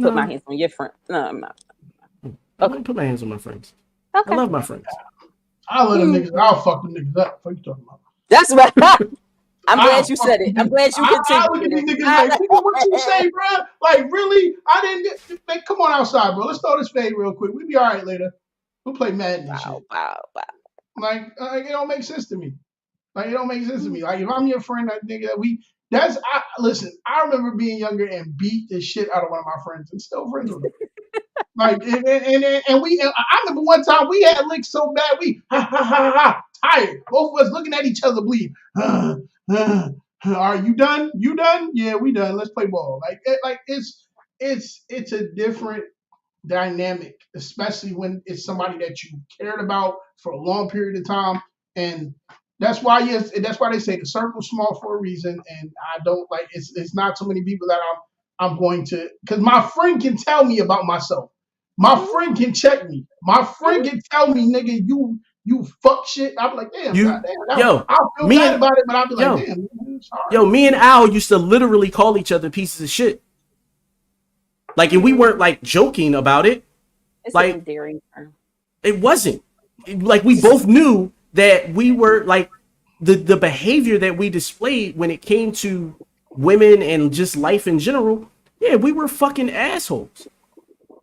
put my No, hands on your friend. No, I'm not. I wouldn't put my hands on my friends. Okay. I love my friends. I'll let them niggas. I'll fuck them niggas up. What you talking about? That's right. I'm I'll glad you fuck said them it. I'm niggas. glad you I look continued at these it. niggas like, nigga, what you say, bro? Like, really? I didn't get. Like, come on outside, bro. Let's throw this fade real quick. We be all right later. We'll play Madden and shit. Wow. Like, it don't make sense to me. Like, it don't make sense to me. Like, if I'm your friend, that nigga, listen, I remember being younger and beat the shit out of one of my friends and still friends with him. Like, and I remember one time we had licked so bad, we, tired. Both of us looking at each other bleed. Are you done? You done? Yeah, we done. Let's play ball. It's a different dynamic, especially when it's somebody that you cared about for a long period of time. And that's why they say the circle's small for a reason. And I don't like it's not so many people that I'm going to, because my friend can tell me about myself. My friend can check me. My friend can tell me, nigga, you fuck shit. I'll be like, damn, goddamn. I'll feel bad about it, but I'll be like, damn, sorry. Me and Al used to literally call each other pieces of shit. Like, and we weren't like joking about it. It's like an endearing term. It wasn't. Like, we both knew that we were like the behavior that we displayed when it came to women and just life in general. Yeah, we were fucking assholes.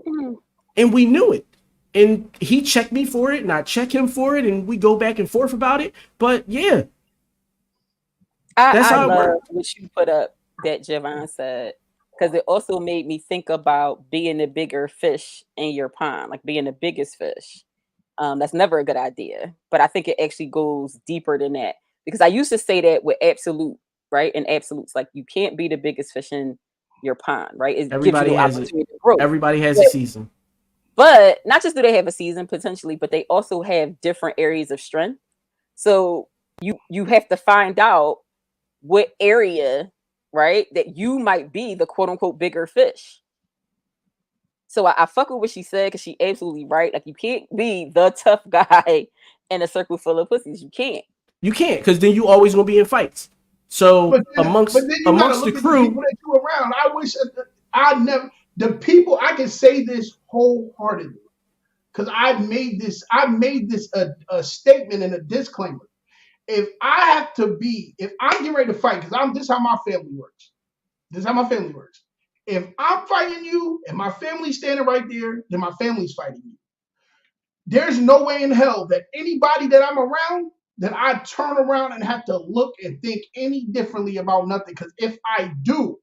Mm-hmm. And we knew it. And he checked me for it, and I check him for it, and we go back and forth about it. But yeah, that's how it works. What you put up that Javon said, because it also made me think about being the bigger fish in your pond, like being the biggest fish. That's never a good idea. But I think it actually goes deeper than that, because I used to say that with absolute, right? And absolutes, like you can't be the biggest fish in your pond, right? It everybody gives you has opportunity to grow. Everybody has a season. But not just do they have a season potentially, but they also have different areas of strength. So you have to find out what area, right, that you might be the quote unquote bigger fish. So I fuck with what she said, because she absolutely right. Like, you can't be the tough guy in a circle full of pussies. You can't, because then you always gonna be in fights. So amongst the crew, people that you around, I wish the people. I can say this wholeheartedly, because I made this a statement and a disclaimer. If I'm getting ready to fight, because this is how my family works. If I'm fighting you and my family's standing right there, then my family's fighting you. There's no way in hell that anybody that I'm around, that I turn around and have to look and think any differently about nothing. Because if I do,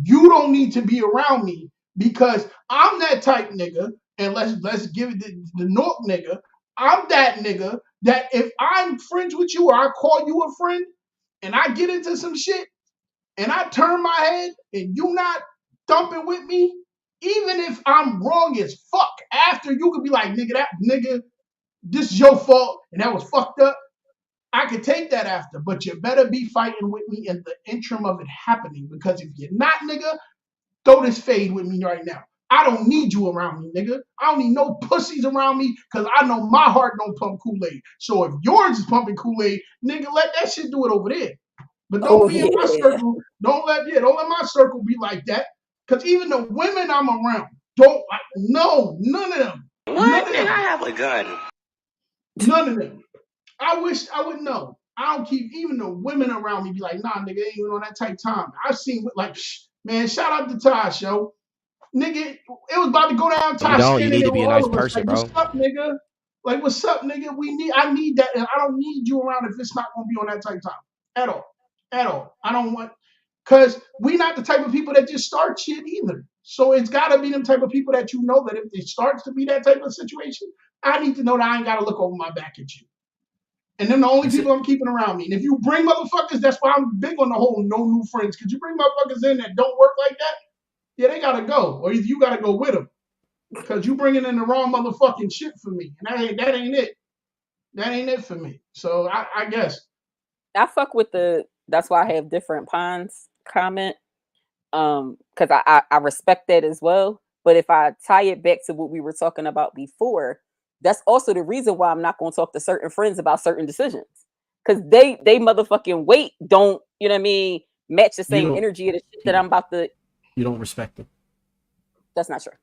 you don't need to be around me, because I'm that type nigga. And let's give it the North nigga. I'm that nigga that if I'm friends with you, or I call you a friend, and I get into some shit, and I turn my head, and you not thumping with me, even if I'm wrong as fuck, after you could be like, nigga, this is your fault, and that was fucked up. I could take that after, but you better be fighting with me in the interim of it happening, because if you're not, nigga, throw this fade with me right now. I don't need you around me, nigga. I don't need no pussies around me, because I know my heart don't pump Kool-Aid. So if yours is pumping Kool-Aid, nigga, let that shit do it over there. But don't be in my circle. Don't let my circle be like that. Because even the women I'm around none of them. What? Nigga, I have a gun. None of them. I wish I would know. I don't keep even the women around me be like, nah, nigga, ain't even on that type time. I've seen man, shout out to Tosh, yo. Nigga, it was about to go down. Tosh, you need to be a nice person, bro. What's up, nigga? Like, what's up, nigga? I need that, and I don't need you around if it's not gonna be on that type time at all. I don't want, because we not the type of people that just start shit either. So it's got to be them type of people that you know that if it starts to be that type of situation, I need to know that I ain't got to look over my back at you. And then the only people I'm keeping around me. And if you bring motherfuckers, that's why I'm big on the whole no new friends. Because you bring motherfuckers in that don't work like that, yeah, they gotta go, or you gotta go with them. Because you bringing in the wrong motherfucking shit for me, and that ain't it. That ain't it for me. So I guess I fuck with that's why I have different pawns comment. Because I respect that as well. But if I tie it back to what we were talking about before, that's also the reason why I'm not going to talk to certain friends about certain decisions. Because they motherfucking weight don't, you know what I mean, match the same energy of the shit that I'm about to. You don't respect them. That's not true.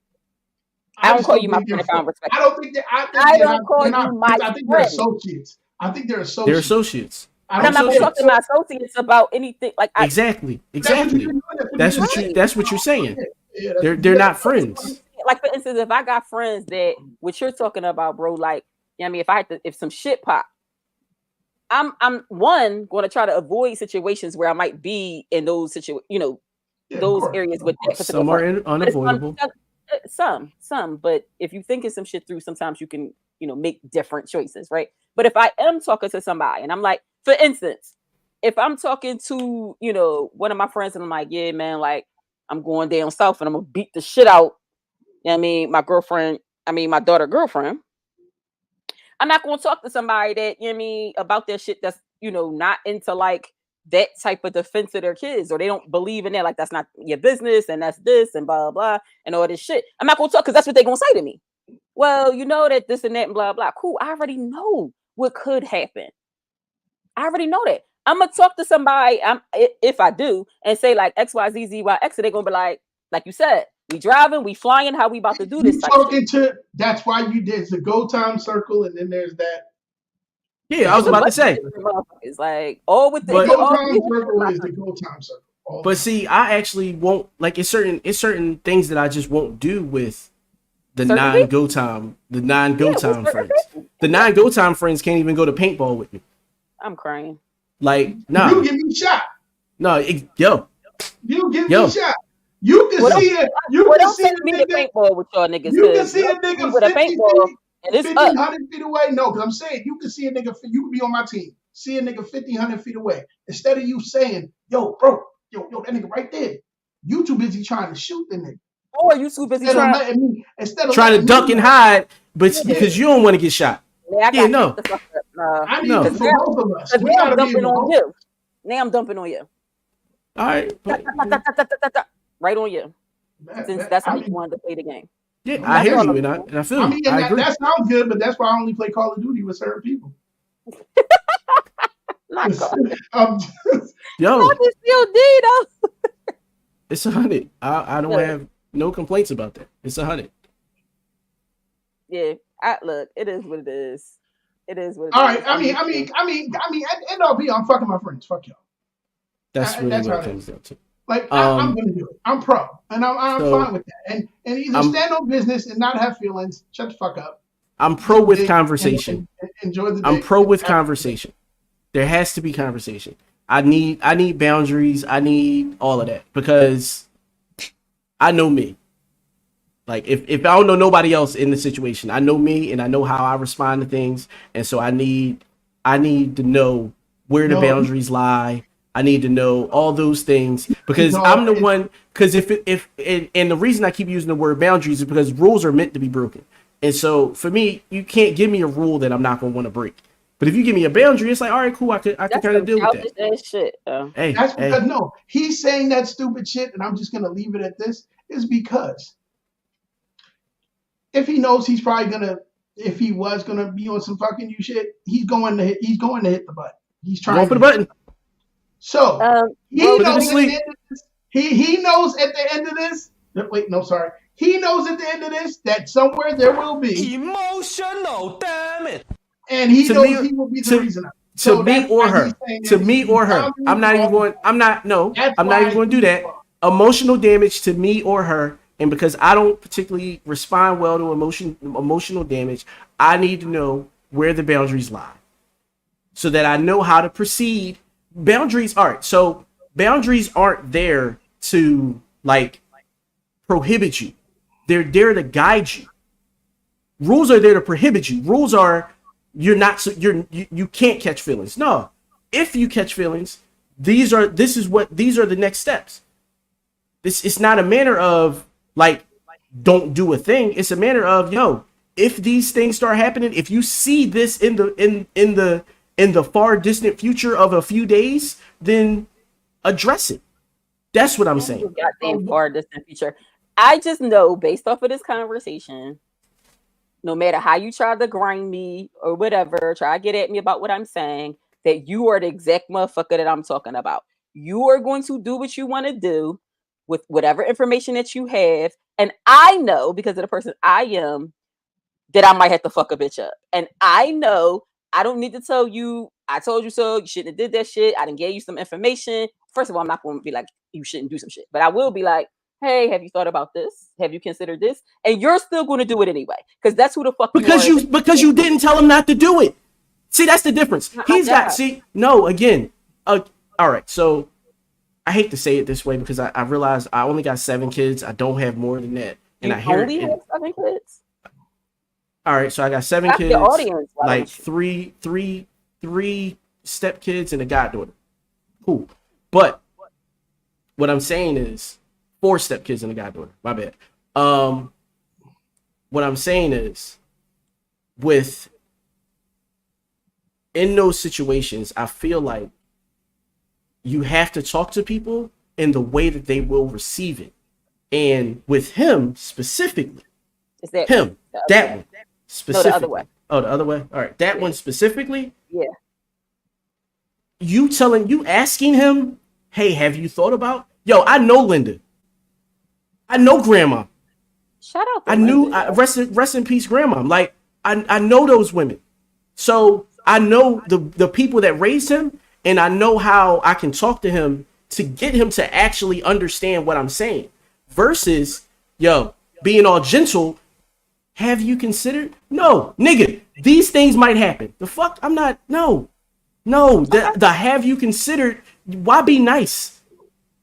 I don't call you my friend if I don't respect you. I don't call you my friend. I think they're associates. I think they're associates. They're associates. But I'm not going to talk to my associates about anything. Like exactly. That's what you're saying. They're not friends. Like for instance, if I got friends that what you're talking about, bro, like, you know what I mean, if some shit pop, I'm going to try to avoid situations where I might be in those those areas with that particular some are unavoidable. Some, but if you thinking some shit through, sometimes you can, make different choices, right? But if I am talking to somebody and I'm like, for instance, if I'm talking to, one of my friends and I'm like, yeah, man, like I'm going down south and I'm gonna beat the shit out, you know what I mean, my daughter girlfriend, I'm not gonna talk to somebody that, you know what I mean, about that shit that's, not into like that type of defense of their kids, or they don't believe in that, like that's not your business and that's this and blah blah and all this shit. I'm not gonna talk because that's what they're gonna say to me. Well, you know that this and that and blah blah. Cool. I already know what could happen. I already know that. I'm gonna talk to somebody, if I do, and say like X, Y, Z, Z, Y, X, and they're gonna be like you said, we driving, we flying, how we about to do this? That's why you did the go time circle, and then there's that. Yeah, I was about to say. It's like all with the go time circle is the go time circle. But see, I actually won't like it's certain things that I just won't do with the non-go time friends. The non-go time friends can't even go to paintball with me. I'm crying. Like, nah. You give me shot. No, you give me shot. You can see it. You can see a nigga paintball with y'all niggas. You can see a nigga with a paintball. 1,500 feet away. No, because I'm saying you can see a nigga. You can be on my team. See a nigga 1,500 feet away. Instead of you saying, "Yo, bro, yo, that nigga right there." You too busy trying to shoot the nigga. Or you too busy trying to duck and hide, but because you don't want to get shot. I need it for both of us. Now I'm dumping on you. Now I'm dumping on you. All right. Right on you. Since that's how you wanted to play the game. Yeah, I hear you, and I feel you. I agree. That sounds good, but that's why I only play Call of Duty with certain people. Yo, though. It's 100. I don't have no complaints about that. It's 100. Yeah, look, it is what it is. It is what it is. All right. I mean, at NLB, I'm fucking my friends. Fuck y'all. That's really what it comes down to. Like, I'm gonna do it. I'm pro, and I'm fine with that. And either stand on business and not have feelings. Shut the fuck up. I'm pro with conversation. Enjoy the day. I'm pro with conversation. There has to be conversation. I need boundaries. I need all of that because I know me. Like if I don't know nobody else in the situation, I know me and I know how I respond to things, and so I need to know where the boundaries lie. I need to know all those things because I'm the one. Because and the reason I keep using the word boundaries is because rules are meant to be broken. And so for me, you can't give me a rule that I'm not gonna want to break. But if you give me a boundary, it's like, all right, cool. I could kind of deal with that. Shit. Hey, that's because no, he's saying that stupid shit, and I'm just gonna leave it at this. Is because if he knows he's probably gonna, if he was gonna be on some fucking you shit, he's going to hit the button. He's trying to for the button. So he knows at the end of this. Wait, no, sorry. He knows at the end of this that somewhere there will be emotional, damn it. And he knows he will be the reason. To me or her. I'm not even going to do that. Emotional damage to me or her. And because I don't particularly respond well to emotional damage, I need to know where the boundaries lie so that I know how to proceed. Boundaries aren't there to like prohibit you. They're there to guide you. Rules are there to prohibit you. Rules are you can't catch feelings. No, if you catch feelings, these are the next steps. It's not a manner of like don't do a thing. It's a manner of if these things start happening, if you see this in the far distant future of a few days, then address it. That's what I'm saying. Goddamn far distant future. I just know based off of this conversation, no matter how you try to grind me or whatever, try to get at me about what I'm saying, that you are the exact motherfucker that I'm talking about. You are going to do what you want to do with whatever information that you have. And I know because of the person I am that I might have to fuck a bitch up. And I know I don't need to tell you, I told you so, you shouldn't have did that shit. I didn't give you some information. First of all, I'm not going to be like, you shouldn't do some shit. But I will be like, hey, have you thought about this? Have you considered this? And you're still going to do it anyway. Because that's who the fuck because you are. Because you didn't tell him not to do it. See, that's the difference. All right, so I hate to say it this way because I realize I only got 7 kids. I don't have more than that. And I hear only have 7 kids? All right, so I got 7 kids, audience, like three step kids and a goddaughter. Cool. But what I'm saying is 4 step kids and a goddaughter. My bad. What I'm saying is in those situations, I feel like you have to talk to people in the way that they will receive it. And with him specifically, is that him, that one specifically. No, the other way. Oh, the other way. All right, that one specifically. Yeah. You asking him, hey, have you thought about? Yo, I know Linda. I know Grandma. Shout out. I knew rest in peace, Grandma. Like I know those women, so I know the people that raised him, and I know how I can talk to him to get him to actually understand what I'm saying. Versus, being all gentle. Have you considered? No, nigga. These things might happen. The fuck? I'm not. No. The have you considered? Why be nice?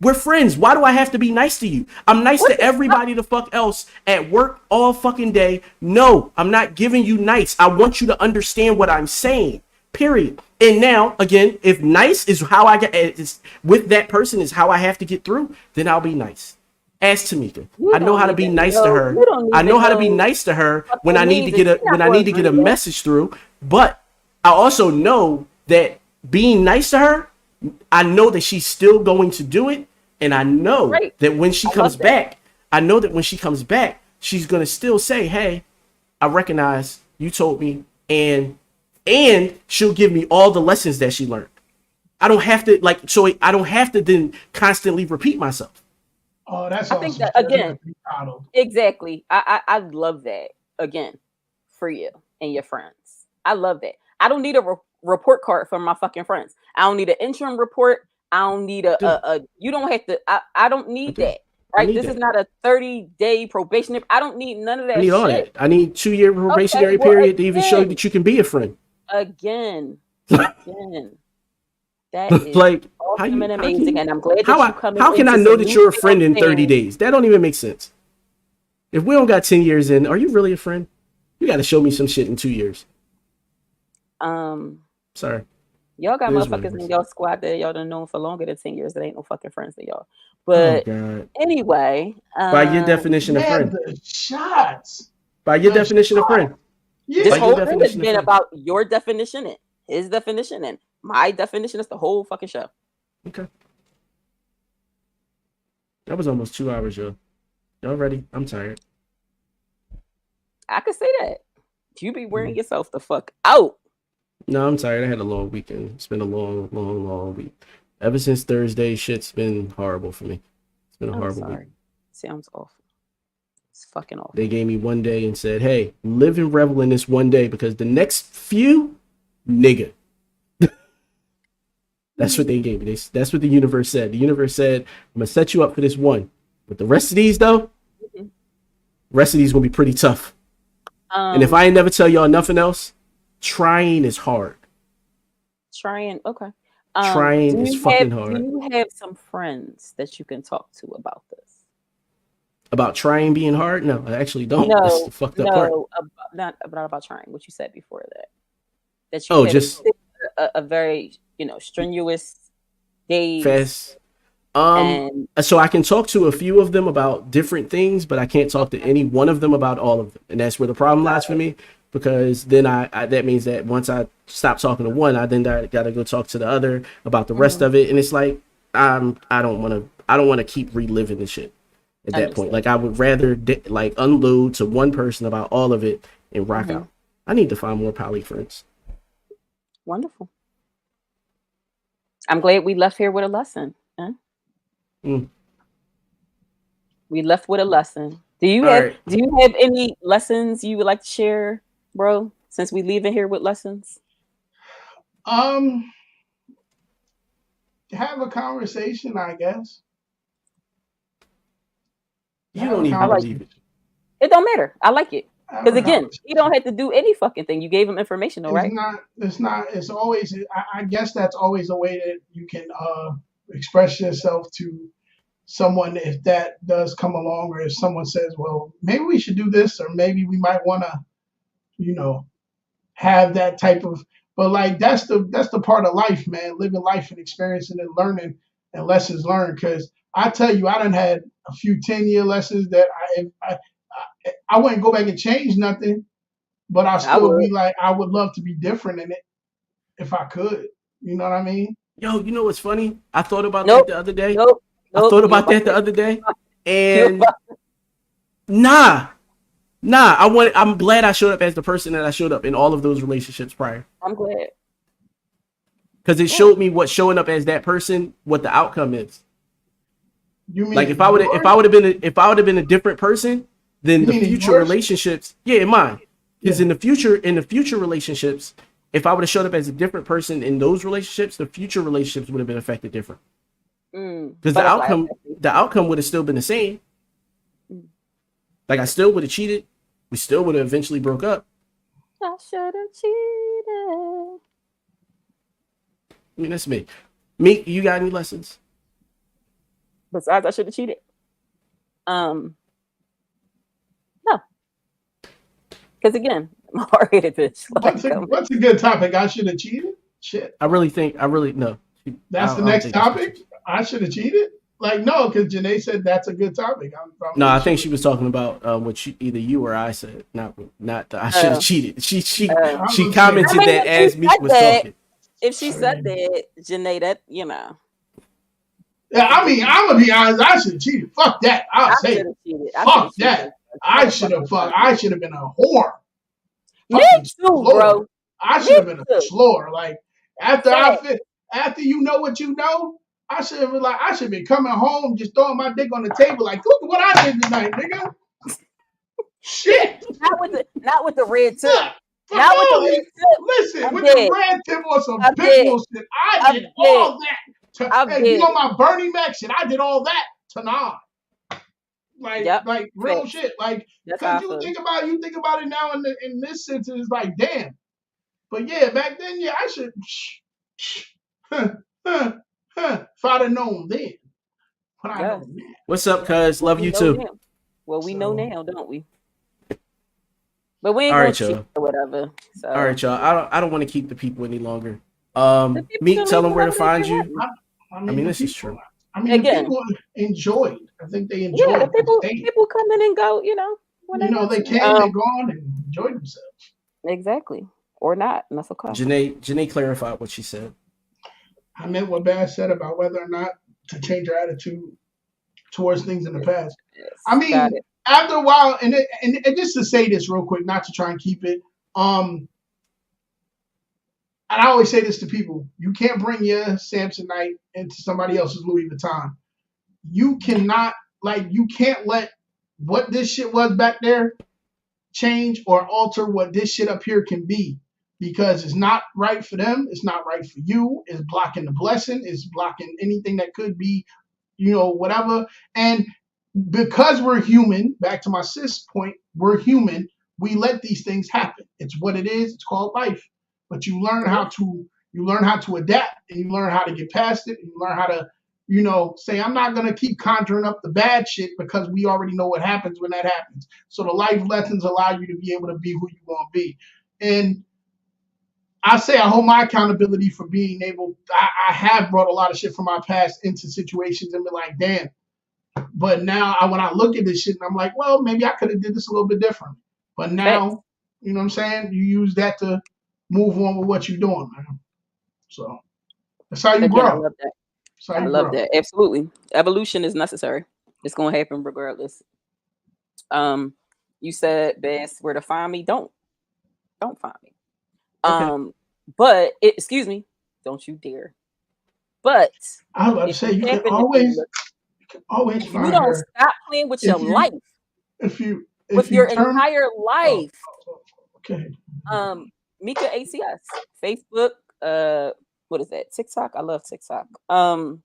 We're friends. Why do I have to be nice to you? I'm nice to everybody the fuck else at work all fucking day. No, I'm not giving you nice. I want you to understand what I'm saying. Period. And now, again, if nice is how I get with that person is how I have to get through, then I'll be nice. Ask Tamika. I know how to be nice to her. I know how to be nice to her when I need to get a message through. But I also know that being nice to her, I know that she's still going to do it. And I know that when she comes back, she's going to still say, hey, I recognize you told me. And she'll give me all the lessons that she learned. I don't have to then constantly repeat myself. Oh, that's I think that again. Exactly. I love that again for you and your friends. I love that. I don't need a report card from my fucking friends. I don't need an interim report. I don't need you don't have to. I don't need that. Right? This is not a 30-day probation. I don't need none of that. I need all that. I need 2-year probationary period to even show you that you can be a friend. Again. That is like awesome and amazing, and I'm glad that you come. How can I know that you're a friend in 30 days? That don't even make sense. If we don't got 10 years in, are you really a friend? You got to show me some shit in 2 years. Sorry. Y'all got motherfuckers in y'all squad that y'all done known for longer than 10 years that ain't no fucking friends to y'all. But anyway, by your definition of friend, shots. By your definition of friend, this whole thing has been about your definition and his definition and my definition. Is the whole fucking show. Okay. That was almost 2 hours, yo. Y'all ready? I'm tired. I could say that. You be wearing yourself the fuck out. No, I'm tired. I had a long weekend. It's been a long week. Ever since Thursday, shit's been horrible for me. It's been a horrible week. Sounds awful. It's fucking awful. They gave me one day and said, hey, live and revel in this one day because the next few, nigga. That's what they gave me. That's what the universe said. The universe said, I'm going to set you up for this one. But the rest of these, though, rest of these going to be pretty tough. And if I ain't never tell y'all nothing else, trying is hard. Trying, okay. Trying is fucking hard. Do you have some friends that you can talk to about this? About trying being hard? No, I actually don't. That's the fucked up part. Not about trying. What you said before that. that you Oh, had just a very strenuous days fast. and So I can talk to a few of them about different things, but I can't talk to any one of them about all of them, and that's where the problem lies for me. Because then I that means that once I stop talking to one, I then got to go talk to the other about the rest of it, and it's like I don't want to keep reliving the shit at that point. Like I would rather like unload to one person about all of it and rock out. I need to find more poly friends. Wonderful. I'm glad we left here with a lesson. Huh? We left with a lesson. Do you have any lessons you would like to share, bro? Since we leaving here with lessons. Have a conversation, I guess. You don't even believe it. It don't matter. I like it. Because again, you don't have to do any fucking thing. You gave him information, all right? It's always, I guess that's always a way that you can express yourself to someone if that does come along, or if someone says, well, maybe we should do this, or maybe we might want to, have that type of, but like that's the part of life, man, living life and experiencing and learning and lessons learned. Because I tell you, I done had a few 10-year lessons that I wouldn't go back and change nothing, but I still be like, I would love to be different in it if I could. You know what I mean? Yo, you know what's funny? I thought about that the other day. I thought about that the other day, and I'm glad I showed up as the person that I showed up in all of those relationships prior. I'm glad. Because it showed me what showing up as that person, what the outcome is. You mean like if I would have been a different person, then the future relationships, mine. Because in the future relationships, if I would have showed up as a different person in those relationships, the future relationships would have been affected different. Because the outcome would have still been the same. Like I still would have cheated. We still would have eventually broke up. I should have cheated. I mean, that's me. Meek, you got any lessons? Besides, I should have cheated. No. Because again, I'm a hard-headed bitch. What's a good topic? I should have cheated? Shit. I really no. That's the next topic? I should have cheated? Like, no, because Janae said that's a good topic. I think she was talking about what either you or I said. Not I should have cheated. She commented that as Meek was talking. If she said that, Janae, that Yeah, I mean, I'm gonna be honest. I should have cheated. Fuck that. I'll say it. Fuck that. I should have been a whore. Me too, bro. I should have been a slore. Like after you know what you know, I should have been coming home just throwing my dick on the table like, look at what I did tonight, nigga. Shit. Not with the red tip. Not with the red tip. Listen, with the red tip on some big bullshit. I did all that. Hey, you on my Bernie Mac shit? I did all that tonight. Like real shit. Like, because you think about it now in this sense, it's like, damn. But yeah, back then, I should. If I'd have known then. What's up, cuz? Love you too. Now. Well, we know now, don't we? But we ain't gonna cheat or whatever. So. All right, y'all. I don't want to keep the people any longer. Meek, tell them where to find you. I mean, this is true. I mean, again, people enjoyed. I think they enjoyed. Yeah, people come in and go. They came and gone and enjoyed themselves. Exactly, or not. And that's okay. Janae clarified what she said. I meant what Bass said about whether or not to change your attitude towards things in the past. Yes, I mean, after a while, and just to say this real quick, not to try and keep it. And I always say this to people: you can't bring your Samsonite into somebody else's Louis Vuitton. You cannot, you can't let what this shit was back there change or alter what this shit up here can be. Because it's not right for them. It's not right for you. It's blocking the blessing. It's blocking anything that could be, whatever. And because we're human, back to my sis point, we're human. We let these things happen. It's what it is. It's called life. But you learn how to adapt, and you learn how to get past it, and you learn how to, say, I'm not going to keep conjuring up the bad shit because we already know what happens when that happens. So the life lessons allow you to be able to be who you want to be. And I say I hold my accountability for being able. I have brought a lot of shit from my past into situations and be like, damn. But now, when I look at this shit, and I'm like, well, maybe I could have did this a little bit different. But now, you know what I'm saying? You use that to move on with what you're doing, man. So that's how you Again, I grow. love that. That's how I you love grow. that. Absolutely. Evolution is necessary. It's gonna happen regardless. You said best where to find me. Don't find me. Okay. But excuse me, don't you dare. But I was about to if say you you can happen to be always if you find don't her stop playing with your life, if with you your turn. entire Oh, life, okay. Mika ACS, Facebook, what is that? TikTok. I love TikTok. I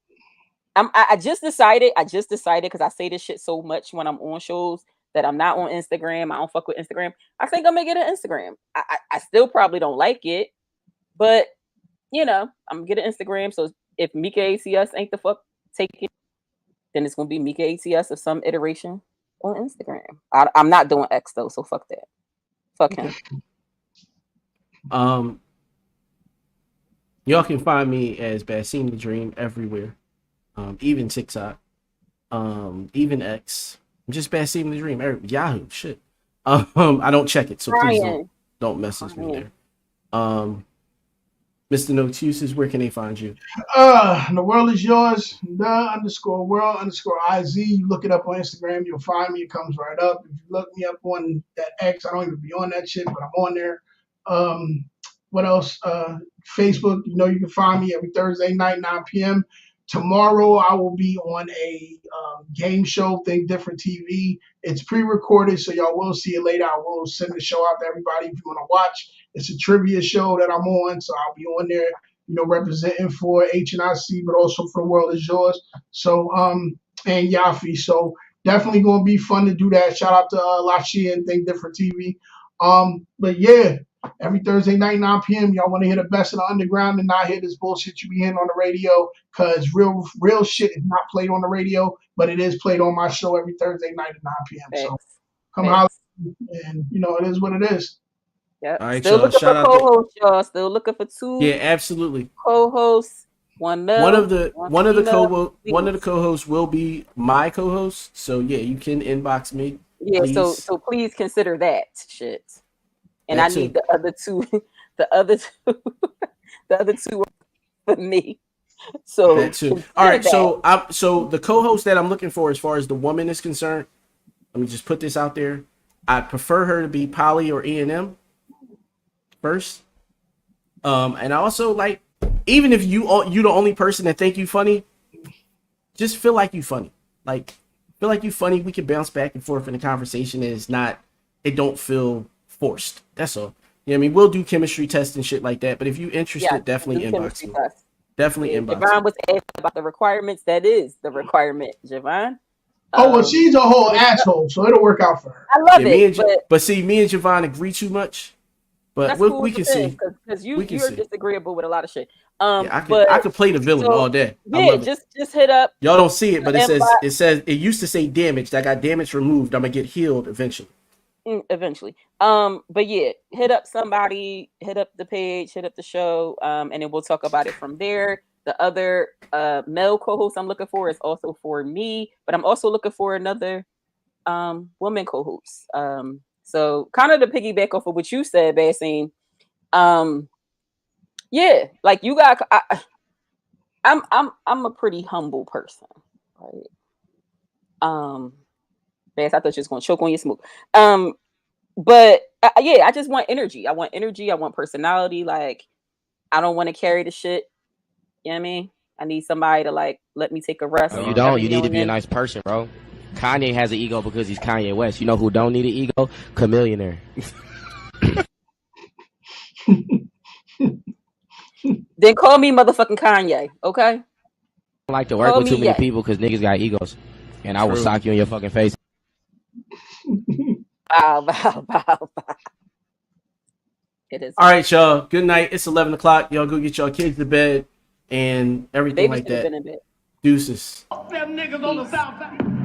just decided because I say this shit so much when I'm on shows that I'm not on Instagram. I don't fuck with Instagram. I think I'm gonna get an Instagram. I still probably don't like it, but I'm gonna get an Instagram. So if Mika ACS ain't the fuck taking, then it's gonna be Mika ACS of some iteration on Instagram. I'm not doing X though, so fuck that. Fuck him. Y'all can find me as Basim the Dream everywhere, even TikTok, even X. I'm just Basim the Dream. Yahoo, shit. I don't check it, so please don't message me there. Mr. Notuses, where can they find you? The world is yours. The_world_IZ. You look it up on Instagram, you'll find me. It comes right up. If you look me up on that X, I don't even be on that shit, but I'm on there. What else? Facebook. You can find me every Thursday night, 9 p.m. Tomorrow I will be on a game show, Think Different TV. It's pre-recorded, so y'all will see it later. I will send the show out to everybody if you want to watch. It's a trivia show that I'm on, so I'll be on there, representing for HNIC, but also for The World Is Yours. So, and Yafi. So definitely going to be fun to do that. Shout out to Lashia and Think Different TV. But yeah, every Thursday night, 9 p.m., y'all want to hear the best of the underground and not hear this bullshit you be hearing on the radio, because real shit is not played on the radio, but it is played on my show every Thursday night at 9 p.m. So come holler, and it is what it is. Yep. All right, Still y'all. looking Shout for out co-hosts, y'all. Still looking for two. Yeah, absolutely. Co-hosts. One of the co-hosts will be my co-host. So yeah, you can inbox me. Yeah, please. so please consider that shit. And That I need the other two, the other two for me. So that too. All right, so the co-host that I'm looking for, as far as the woman is concerned, let me just put this out there. I prefer her to be Polly or E&M first. And I also like, even if you the only person that think you funny, just feel like you funny. Like, feel like you funny. We can bounce back and forth in the conversation, and it don't feel forced. That's all. You know what I mean? We'll do chemistry tests and shit like that. But if you interested, definitely inbox me. Definitely inbox. Javon was asking about the requirements. That is the requirement, Javon. Well, she's a whole asshole, so it'll work out for her. I love it. But see, me and Javon agree too much. But cool we can see. Because you're disagreeable with a lot of shit. I could play the villain all day. Yeah, just hit up. Y'all don't see it, but it used to say damaged. I got damage removed. I'm gonna get healed eventually. But yeah, hit up somebody, hit up the page, hit up the show, and then we'll talk about it from there. The other male co-host I'm looking for is also for me, but I'm also looking for another woman co-host. So kind of to piggyback off of what you said, Basim. Yeah, like you got. I'm a pretty humble person, right? Bass, I thought you was gonna choke on your smoke. But yeah, I just want energy. I want personality. Like, I don't want to carry the shit. You know what I mean? I need somebody to like let me take a rest. You don't. You need to be a nice person, bro. Kanye has an ego because he's Kanye West. You know who don't need an ego? Chameleonaire. Then call me motherfucking Kanye, okay? I like to work with too many people because niggas got egos. And I will sock you in your fucking face. Bow. It is. All right, y'all. Good night. It's 11 o'clock. Y'all go get y'all kids to bed and everything like that. Been in bed. Deuces. Them niggas on the south side.